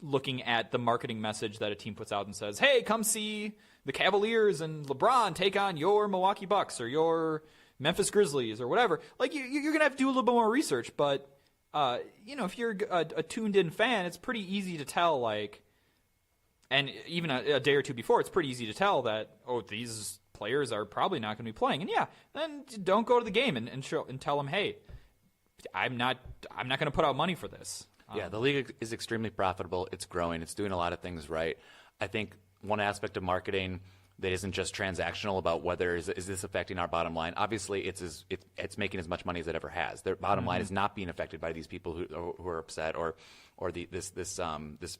looking at the marketing message that a team puts out and says, "Hey, come see the Cavaliers and LeBron take on your Milwaukee Bucks or your Memphis Grizzlies or whatever." Like you're gonna have to do a little bit more research, but if you're a tuned-in fan, it's pretty easy to tell. Like, and even a day or two before, it's pretty easy to tell that these players are probably not going to be playing. And then don't go to the game and tell them, "Hey, I'm not going to put out money for this." Yeah, the league is extremely profitable. It's growing. It's doing a lot of things right. I think one aspect of marketing that isn't just transactional about whether is this affecting our bottom line. Obviously, it's making as much money as it ever has. Their bottom line is not being affected by these people who are upset or this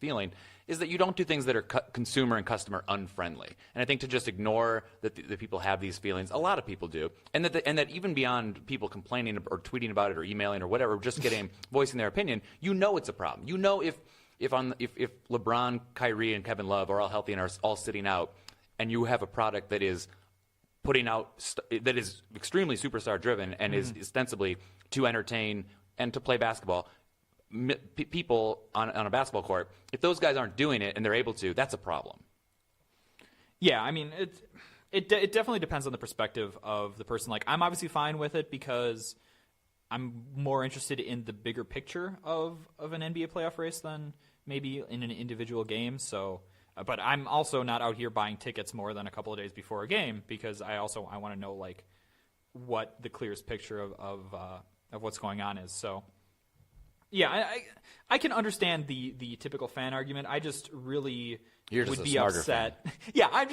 feeling. Is that you don't do things that are consumer and customer unfriendly. And I think to just ignore that the people have these feelings, a lot of people do, and that even beyond people complaining or tweeting about it or emailing or whatever, just voicing their opinion, it's a problem. If LeBron, Kyrie, and Kevin Love are all healthy and are all sitting out, and you have a product that is putting out that is extremely superstar driven and is ostensibly to entertain and to play basketball, people on a basketball court, if those guys aren't doing it and they're able to, that's a problem. Yeah, I mean, it definitely depends on the perspective of the person. Like, I'm obviously fine with it because I'm more interested in the bigger picture of an NBA playoff race than maybe in an individual game. So, but I'm also not out here buying tickets more than a couple of days before a game because I want to know like what the clearest picture of what's going on is. So, yeah, I can understand the typical fan argument. I just really would be upset. Yeah, I'm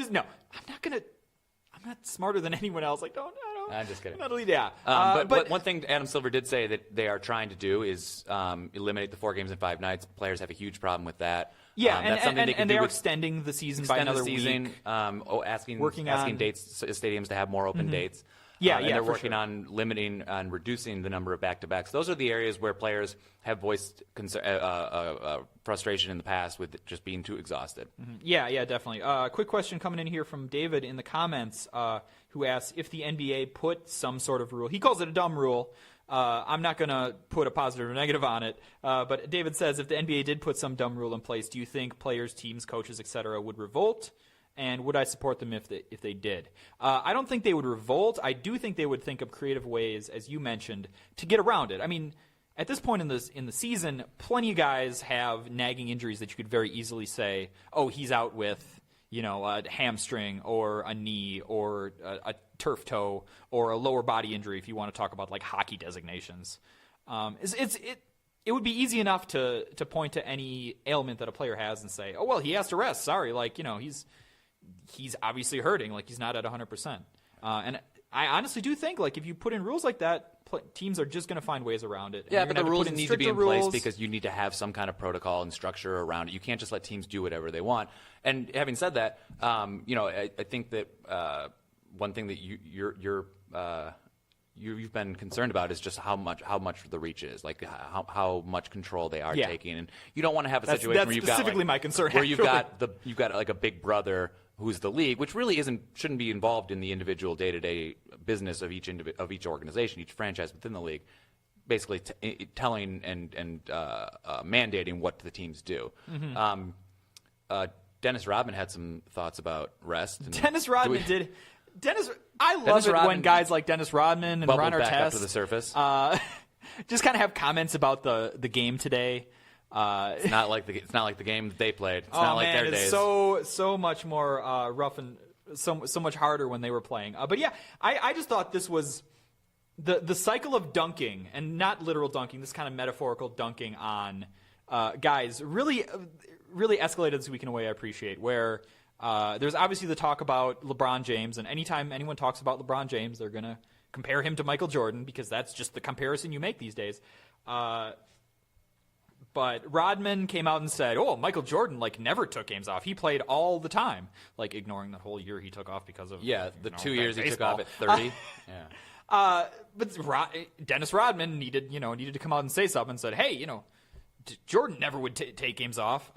not smarter than anyone else. Like, don't. I'm just kidding. Yeah. But one thing Adam Silver did say that they are trying to do is eliminate the 4 games in 5 nights. Players have a huge problem with that. Yeah, that's something they can do they are with extending the season by another week. Asking dates, stadiums to have more open dates. Yeah, and they're for working sure. on limiting and reducing the number of back-to-backs. Those are the areas where players have voiced frustration in the past with just being too exhausted. Yeah, definitely. Quick question coming in here from David in the comments who asks if the NBA put some sort of rule. He calls it a dumb rule. I'm not going to put a positive or negative on it. But David says if the NBA did put some dumb rule in place, do you think players, teams, coaches, etc. would revolt? And would I support them if they did? I don't think they would revolt. I do think they would think of creative ways, as you mentioned, to get around it. I mean, at this point in the season, plenty of guys have nagging injuries that you could very easily say, "Oh, he's out with a hamstring or a knee or a turf toe or a lower body injury." If you want to talk about like hockey designations, it would be easy enough to point to any ailment that a player has and say, "Oh, well, he has to rest. Sorry, he's obviously hurting, like he's not at 100%. And I honestly do think, like, if you put in rules like that, teams are just going to find ways around it. Yeah, but the rules need to be in place because you need to have some kind of protocol and structure around it. You can't just let teams do whatever they want. And having said that, I think that one thing that you've been concerned about is just how much the reach is, like how much control they are taking. And you don't want to have a situation where you've got specifically my concern. Where you've got like a big brother who's the league, which really shouldn't be involved in the individual day-to-day business of each organization, each franchise within the league, basically telling and mandating what the teams do. Dennis Rodman had some thoughts about rest. Dennis Rodman did. I love it when guys like Dennis Rodman and Ron back up Artest to the surface. Just kind of have comments about the game today. It's not like the game that they played. It's not like their days. It's so much more rough and so much harder when they were playing. But yeah, I just thought this was the cycle of dunking, and not literal dunking, this kind of metaphorical dunking on guys really escalated this week in a way I appreciate, where there's obviously the talk about LeBron James, and anytime anyone talks about LeBron James, they're going to compare him to Michael Jordan because that's just the comparison you make these days. But Rodman came out and said, "Oh, Michael Jordan never took games off. He played all the time," ignoring the whole year he took off because of 2 years he took off at 30. But Dennis Rodman needed to come out and say something and said, "Hey, Jordan never would take games off."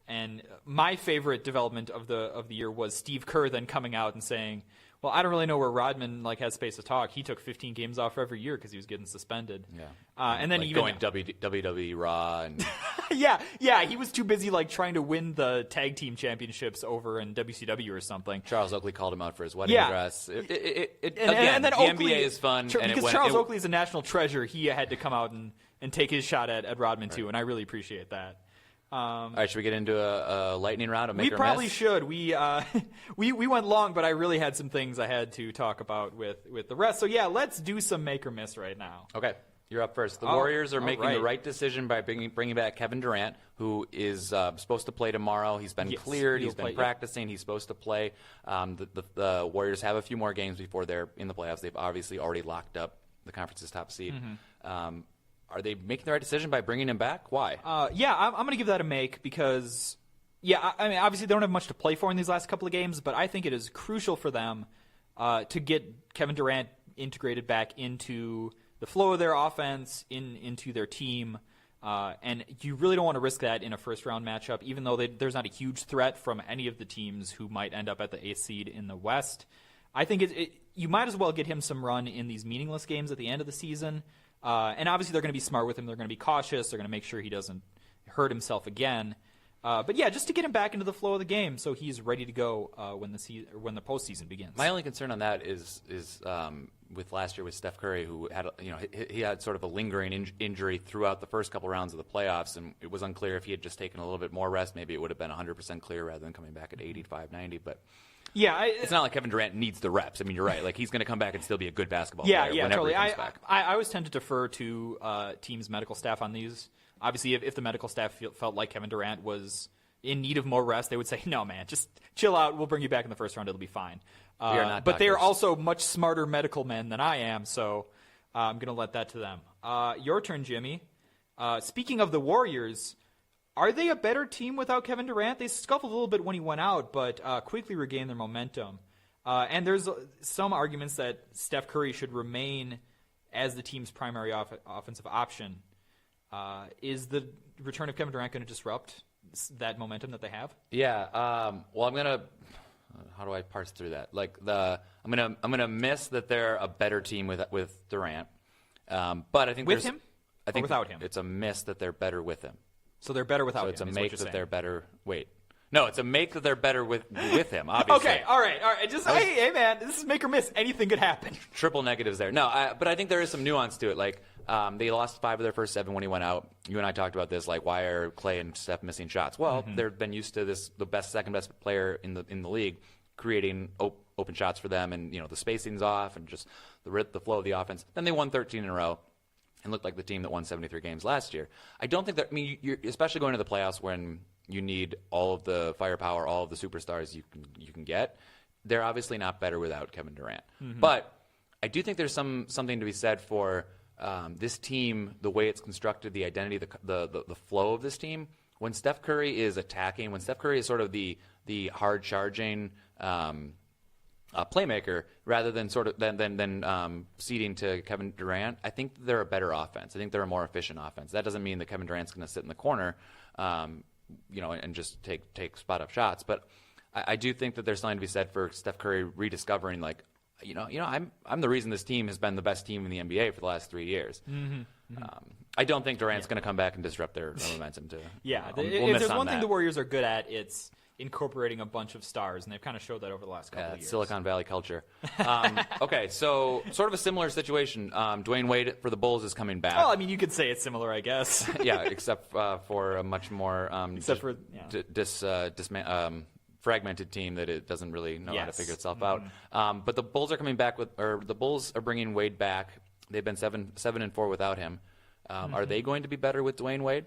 And my favorite development of the year was Steve Kerr then coming out and saying, Well, I don't really know where Rodman has space to talk. He took 15 games off every year because he was getting suspended. Yeah. And then even going WWE Raw and yeah, he was too busy trying to win the tag team championships over in WCW or something. Charles Oakley called him out for his wedding dress. And Again, then the Oakley, NBA is fun. Because Charles Oakley is a national treasure, he had to come out and take his shot at Rodman too, and I really appreciate that. All right, should we get into a lightning round of Make or Miss? We probably should. We went long, but I really had some things I had to talk about with the rest. So yeah, let's do some Make or Miss right now. Okay, you're up first. The Warriors are making the right decision by bringing back Kevin Durant, who is supposed to play tomorrow. He's been cleared. He's been practicing. He's supposed to play. The Warriors have a few more games before they're in the playoffs. They've obviously already locked up the conference's top seed. Mm-hmm. Are they making the right decision by bringing him back? Why? I'm going to give that a make because, I mean, obviously they don't have much to play for in these last couple of games, but I think it is crucial for them to get Kevin Durant integrated back into the flow of their offense, into their team, and you really don't want to risk that in a first-round matchup, even though there's not a huge threat from any of the teams who might end up at the 8th seed in the West. I think you might as well get him some run in these meaningless games at the end of the season. And obviously they're going to be smart with him. They're going to be cautious. They're going to make sure he doesn't hurt himself again. But yeah, just to get him back into the flow of the game so he's ready to go when the postseason begins. My only concern on that is with last year with Steph Curry, who had he had sort of a lingering injury throughout the first couple rounds of the playoffs, and it was unclear if he had just taken a little bit more rest, maybe it would have been 100% clear rather than coming back at 85, 90. But yeah, it's not like Kevin Durant needs the reps. I mean, you're right. He's going to come back and still be a good basketball player whenever totally. he comes back. I always tend to defer to teams' medical staff on these. Obviously, if the medical staff felt like Kevin Durant was in need of more rest, they would say, no, man, just chill out. We'll bring you back in the first round. It'll be fine. But they are also much smarter medical men than I am, so I'm going to let that to them. Your turn, Jimmy. Speaking of the Warriors, are they a better team without Kevin Durant? They scuffled a little bit when he went out, but quickly regained their momentum. And there's some arguments that Steph Curry should remain as the team's primary offensive option. Is the return of Kevin Durant going to disrupt that momentum that they have? Yeah. Well, I'm gonna. How do I parse through that? I'm gonna miss that they're a better team with Durant. But I think with him, I think without him, it's a miss that they're better with him. So they're better without him. So it's a make that they're better. Wait. No, it's a make that they're better with him, obviously. Okay, all right. Just, hey, man, this is make or miss. Anything could happen. Triple negatives there. No, but I think there is some nuance to it. They lost 5 of their first 7 when he went out. You and I talked about this, why are Clay and Steph missing shots? Well, they've been used to the second best player in the league creating open shots for them, and the spacing's off and just the flow of the offense. Then they won 13 in a row and looked like the team that won 73 games last year. I don't think that. I mean, you're especially going to the playoffs when you need all of the firepower, all of the superstars you can get. They're obviously not better without Kevin Durant. But I do think there's something to be said for this team, the way it's constructed, the identity, the flow of this team. When Steph Curry is attacking, when Steph Curry is sort of the hard charging playmaker, rather than ceding to Kevin Durant, I think they're a better offense. I think they're a more efficient offense. That doesn't mean that Kevin Durant's going to sit in the corner, and just take spot up shots. But I do think that there's something to be said for Steph Curry rediscovering, I'm the reason this team has been the best team in the NBA for the last 3 years. I don't think Durant's going to come back and disrupt their momentum. If there's one thing the Warriors are good at, it's incorporating a bunch of stars, and they've kind of showed that over the last couple of years. Silicon Valley culture. Okay, so sort of a similar situation. Dwayne Wade for the Bulls is coming back. Well, I mean, you could say it's similar, I guess. Yeah, except for a much more fragmented team that it doesn't really know how to figure itself out. But the Bulls are coming back the Bulls are bringing Wade back. They've been 7-4 without him. Are they going to be better with Dwayne Wade?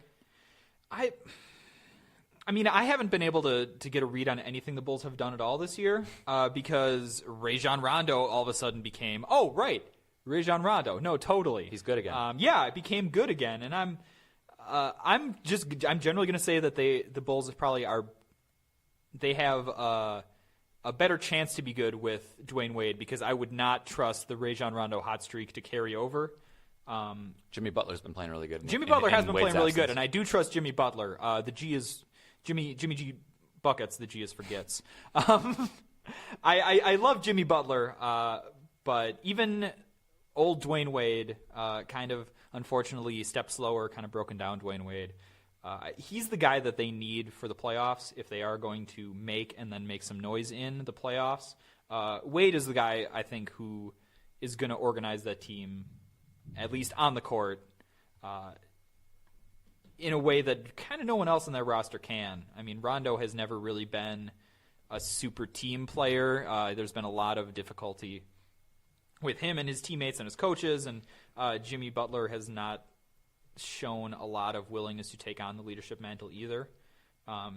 I mean, I haven't been able to get a read on anything the Bulls have done at all this year because Rajon Rondo all of a sudden became, Rajon Rondo. No, totally. He's good again. It became good again, and I'm generally going to say that the Bulls they have a better chance to be good with Dwayne Wade because I would not trust the Rajon Rondo hot streak to carry over. Jimmy Butler's been playing really good. Jimmy Butler has been playing really good, and I do trust Jimmy Butler. The G is Jimmy G buckets. The G is forgets. I love Jimmy Butler, but even old Dwayne Wade, kind of unfortunately stepped slower, kind of broken down Dwayne Wade. He's the guy that they need for the playoffs if they are going to make and then make some noise in the playoffs. Wade is the guy, I think, who is going to organize that team, at least on the court, in a way that kind of no one else in their roster can. I mean, Rondo has never really been a super team player. There's been a lot of difficulty with him and his teammates and his coaches, and Jimmy Butler has not shown a lot of willingness to take on the leadership mantle either.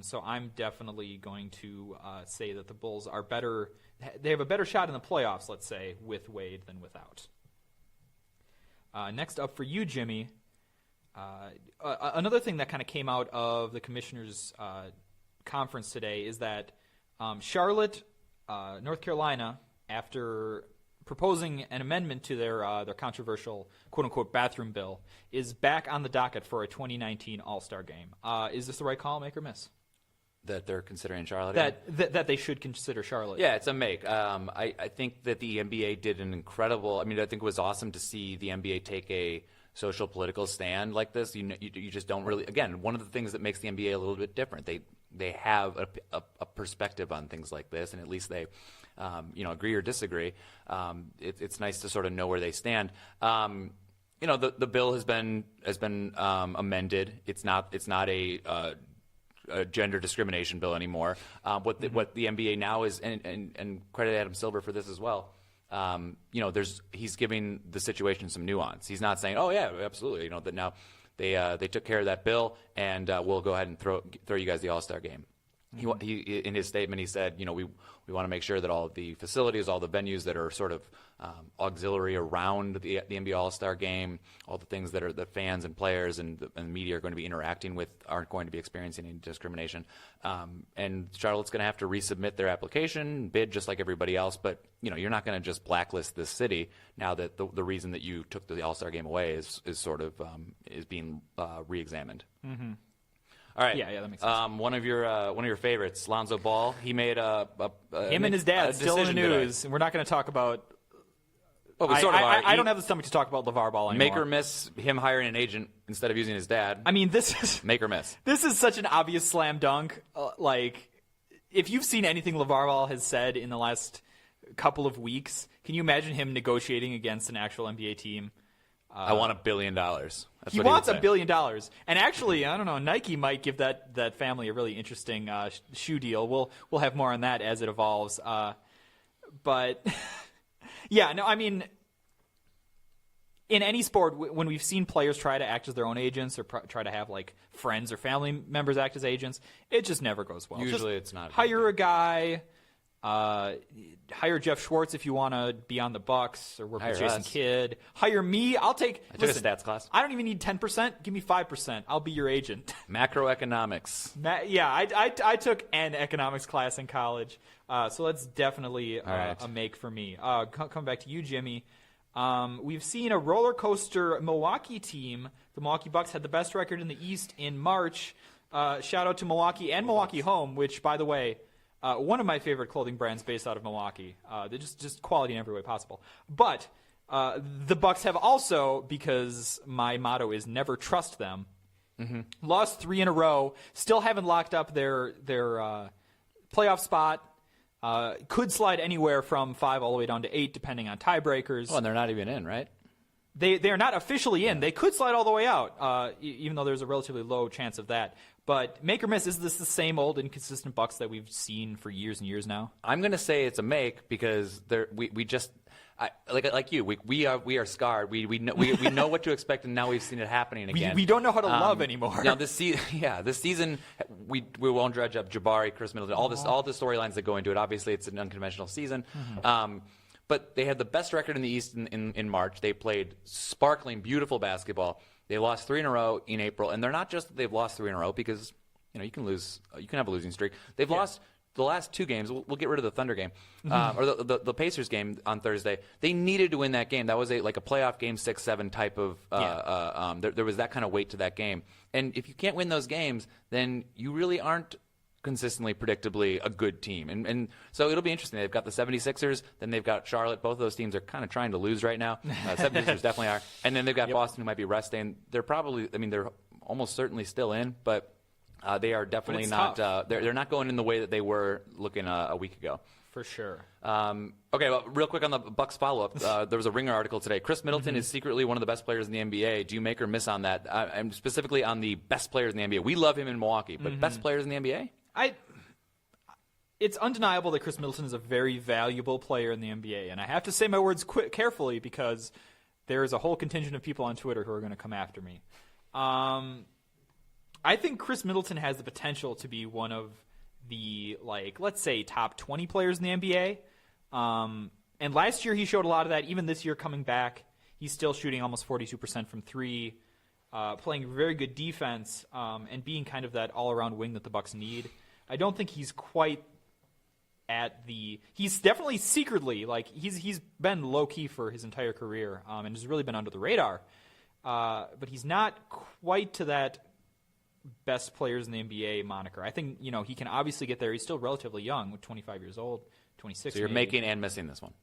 So I'm definitely going to say that the Bulls are better. They have a better shot in the playoffs, let's say, with Wade than without. Next up for you, Jimmy, another thing that kind of came out of the commissioners' conference today is that Charlotte, North Carolina, after proposing an amendment to their controversial quote-unquote bathroom bill, is back on the docket for a 2019 All-Star game. Is this the right call, make or miss? That they're considering Charlotte? That they should consider Charlotte. Yeah, it's a make. I think that the NBA did an incredible – I mean, I think it was awesome to see the NBA take a social political stand like this. You just don't really – again, one of the things that makes the NBA a little bit different, they have a perspective on things like this, and at least they – agree or disagree. It's nice to sort of know where they stand. The bill has been amended. It's not a gender discrimination bill anymore. What the NBA now is, and credit Adam Silver for this as well. He's giving the situation some nuance. He's not saying, "Oh yeah, absolutely." That now they took care of that bill, and we'll go ahead and throw you guys the All-Star game. He in his statement, he said, we want to make sure that all of the facilities, all the venues that are sort of auxiliary around the NBA All-Star Game, all the things that fans and players and the media are going to be interacting with aren't going to be experiencing any discrimination. And Charlotte's going to have to resubmit their application, bid just like everybody else. But you're not going to just blacklist this city now that the reason that you took the All-Star Game away is sort of is being re-examined. Mm-hmm. All right. Yeah, that makes sense. One of your favorites, Lonzo Ball. He made him and his dad still in the news. Today. We're not going to talk about. Well, we sort of are. I don't have the stomach to talk about LeVar Ball anymore. Make or miss him hiring an agent instead of using his dad. I mean, this is make or miss. This is such an obvious slam dunk. If you've seen anything LeVar Ball has said in the last couple of weeks, can you imagine him negotiating against an actual NBA team? I want $1 billion. He wants $1 billion. And actually, I don't know, Nike might give that family a really interesting shoe deal. We'll have more on that as it evolves. But yeah, no, I mean, in any sport, when we've seen players try to act as their own agents or try to have like friends or family members act as agents, it just never goes well. Usually, it's not. Hire a guy. Hire Jeff Schwartz if you want to be on the Bucks or work with Jason Kidd. Hire me. I took a stats class. I don't even need 10%. Give me 5%. I'll be your agent. Macroeconomics. I took an economics class in college. So that's definitely a make for me. Come back to you, Jimmy. We've seen a roller coaster Milwaukee team. The Milwaukee Bucks had the best record in the East in March. Shout out to Milwaukee and Milwaukee Home, which, by the way, one of my favorite clothing brands based out of Milwaukee. They're just quality in every way possible. But the Bucks have also, because my motto is never trust them, lost 3 in a row. Still haven't locked up their playoff spot. Could slide anywhere from 5 all the way down to 8, depending on tiebreakers. Oh, and they're not even in, right? They are not officially in. They could slide all the way out, even though there's a relatively low chance of that. But make or miss, is this the same old inconsistent Bucks that we've seen for years and years now? I'm going to say it's a make because we just like you. We are scarred. We know what to expect, and now we've seen it happening again. We don't know how to love anymore. Now this season we won't dredge up Jabari, Chris Middleton, all the storylines that go into it. Obviously, it's an unconventional season. But they had the best record in the East in March. They played sparkling, beautiful basketball. They lost 3 in a row in April, and they're not just that they've lost 3 in a row because you can lose, you can have a losing streak. They've lost the last 2 games. We'll get rid of the Thunder game or the Pacers game on Thursday. They needed to win that game. That was a playoff game 6-7 type of. There was that kind of weight to that game. And if you can't win those games, then you really aren't consistently, predictably a good team. And so it'll be interesting. They've got the 76ers, then they've got Charlotte. Both of those teams are kind of trying to lose right now. 76ers definitely are. And then they've got Boston, who might be resting. They're probably, they're almost certainly still in, but they are definitely not, they're not going in the way that they were looking a week ago. For sure. Okay, well, real quick on the Bucks follow-up. There was a Ringer article today. Chris Middleton is secretly one of the best players in the NBA. Do you make or miss on that? And specifically on the best players in the NBA. We love him in Milwaukee, but best players in the NBA? It's undeniable that Chris Middleton is a very valuable player in the NBA, and I have to say my words carefully because there is a whole contingent of people on Twitter who are going to come after me. I think Chris Middleton has the potential to be one of the, let's say, top 20 players in the NBA. And last year he showed a lot of that. Even this year coming back, he's still shooting almost 42% from three, playing very good defense, and being kind of that all-around wing that the Bucks need. I don't think he's quite at the – he's definitely secretly, he's been low-key for his entire career and has really been under the radar. But he's not quite to that best players in the NBA moniker. I think, he can obviously get there. He's still relatively young, with 25 years old, 26 So you're maybe. making and missing this one.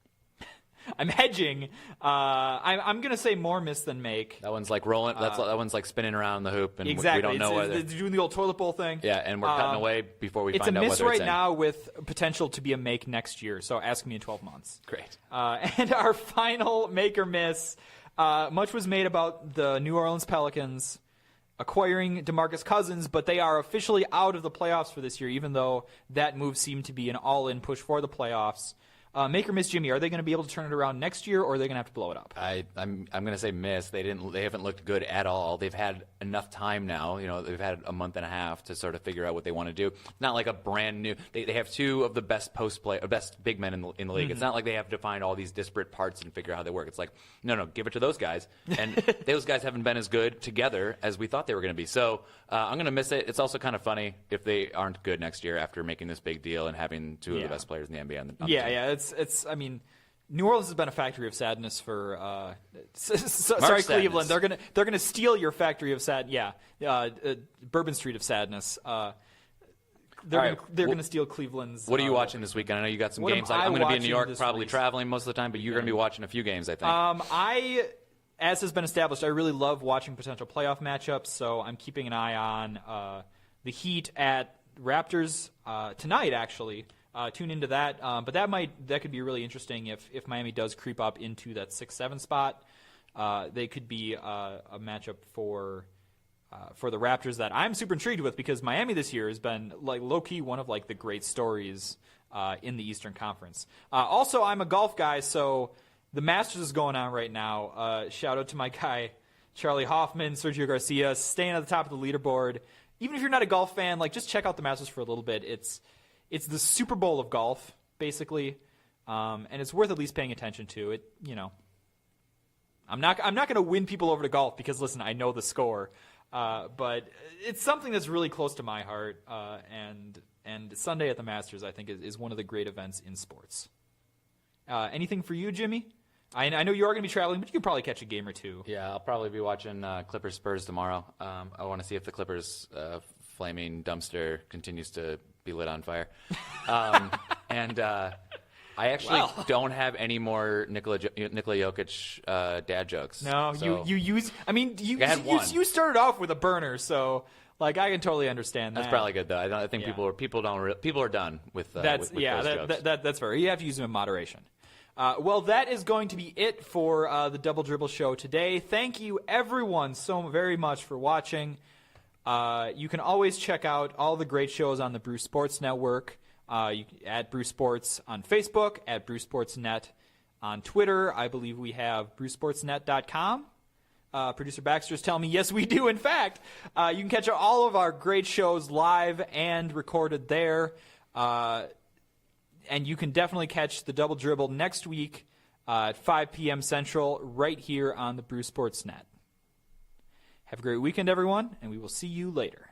I'm hedging. I'm going to say more miss than make. That one's like rolling. That one's like spinning around the hoop, and exactly. we don't know whether it's doing the old toilet bowl thing. Yeah, and we're cutting away before we find out whether it's in. It's a miss right in. now with potential to be a make next year. So ask me in 12 months. Great. And our final make or miss. Much was made about the New Orleans Pelicans acquiring DeMarcus Cousins, but they are officially out of the playoffs for this year, even though that move seemed to be an all-in push for the playoffs. Make or miss, Jimmy. Are they going to be able to turn it around next year, or are they going to have to blow it up? I'm going to say miss. They haven't looked good at all. They've had enough time now. They've had a month and a half to sort of figure out what they want to do. It's not like a brand new. They have two of the best best big men in the league. Mm-hmm. It's not like they have to find all these disparate parts and figure out how they work. It's like no, give it to those guys. And those guys haven't been as good together as we thought they were going to be. So I'm going to miss it. It's also kind of funny if they aren't good next year after making this big deal and having two of the best players in the NBA on the team. It's. I mean, New Orleans has been a factory of sadness for. Sadness. Cleveland. They're gonna steal your factory of sad. Yeah, Bourbon Street of sadness. They're gonna steal Cleveland's. What are you watching this weekend? I know you got some games. I'm going to be in New York, probably traveling most of the time, but you're going to be watching a few games, I think. As has been established, I really love watching potential playoff matchups. So I'm keeping an eye on the Heat at Raptors tonight, actually. Tune into that, but that could be really interesting if Miami does creep up into that 6-7 spot. They could be a matchup for the Raptors that I'm super intrigued with because Miami this year has been low key one of the great stories in the Eastern Conference. Also, I'm a golf guy, so the Masters is going on right now. Shout out to my guy Charlie Hoffman, Sergio Garcia, staying at the top of the leaderboard. Even if you're not a golf fan, just check out the Masters for a little bit. It's the Super Bowl of golf, basically, and it's worth at least paying attention to it. I'm not going to win people over to golf because, listen, I know the score, but it's something that's really close to my heart. And Sunday at the Masters, I think, is one of the great events in sports. Anything for you, Jimmy? I know you are going to be traveling, but you can probably catch a game or two. Yeah, I'll probably be watching Clippers Spurs tomorrow. I want to see if the Clippers flaming dumpster continues to be lit on fire. And I actually don't have any more Nikola Jokic dad jokes. No, so you use. I mean, had one. You started off with a burner, so I can totally understand that. That's probably good though. I think people are done with those jokes. That's fair. You have to use them in moderation. Well, that is going to be it for the Double Dribble show today. Thank you, everyone, so very much for watching. You can always check out all the great shows on the Bruce Sports Network. At Bruce Sports on Facebook, at Bruce Sports Net on Twitter. I believe we have BruceSportsNet.com. Producer Baxter's telling me, yes, we do, in fact. You can catch all of our great shows live and recorded there. And you can definitely catch the Double Dribble next week at 5 p.m. Central right here on the Bruce Sports Net. Have a great weekend, everyone, and we will see you later.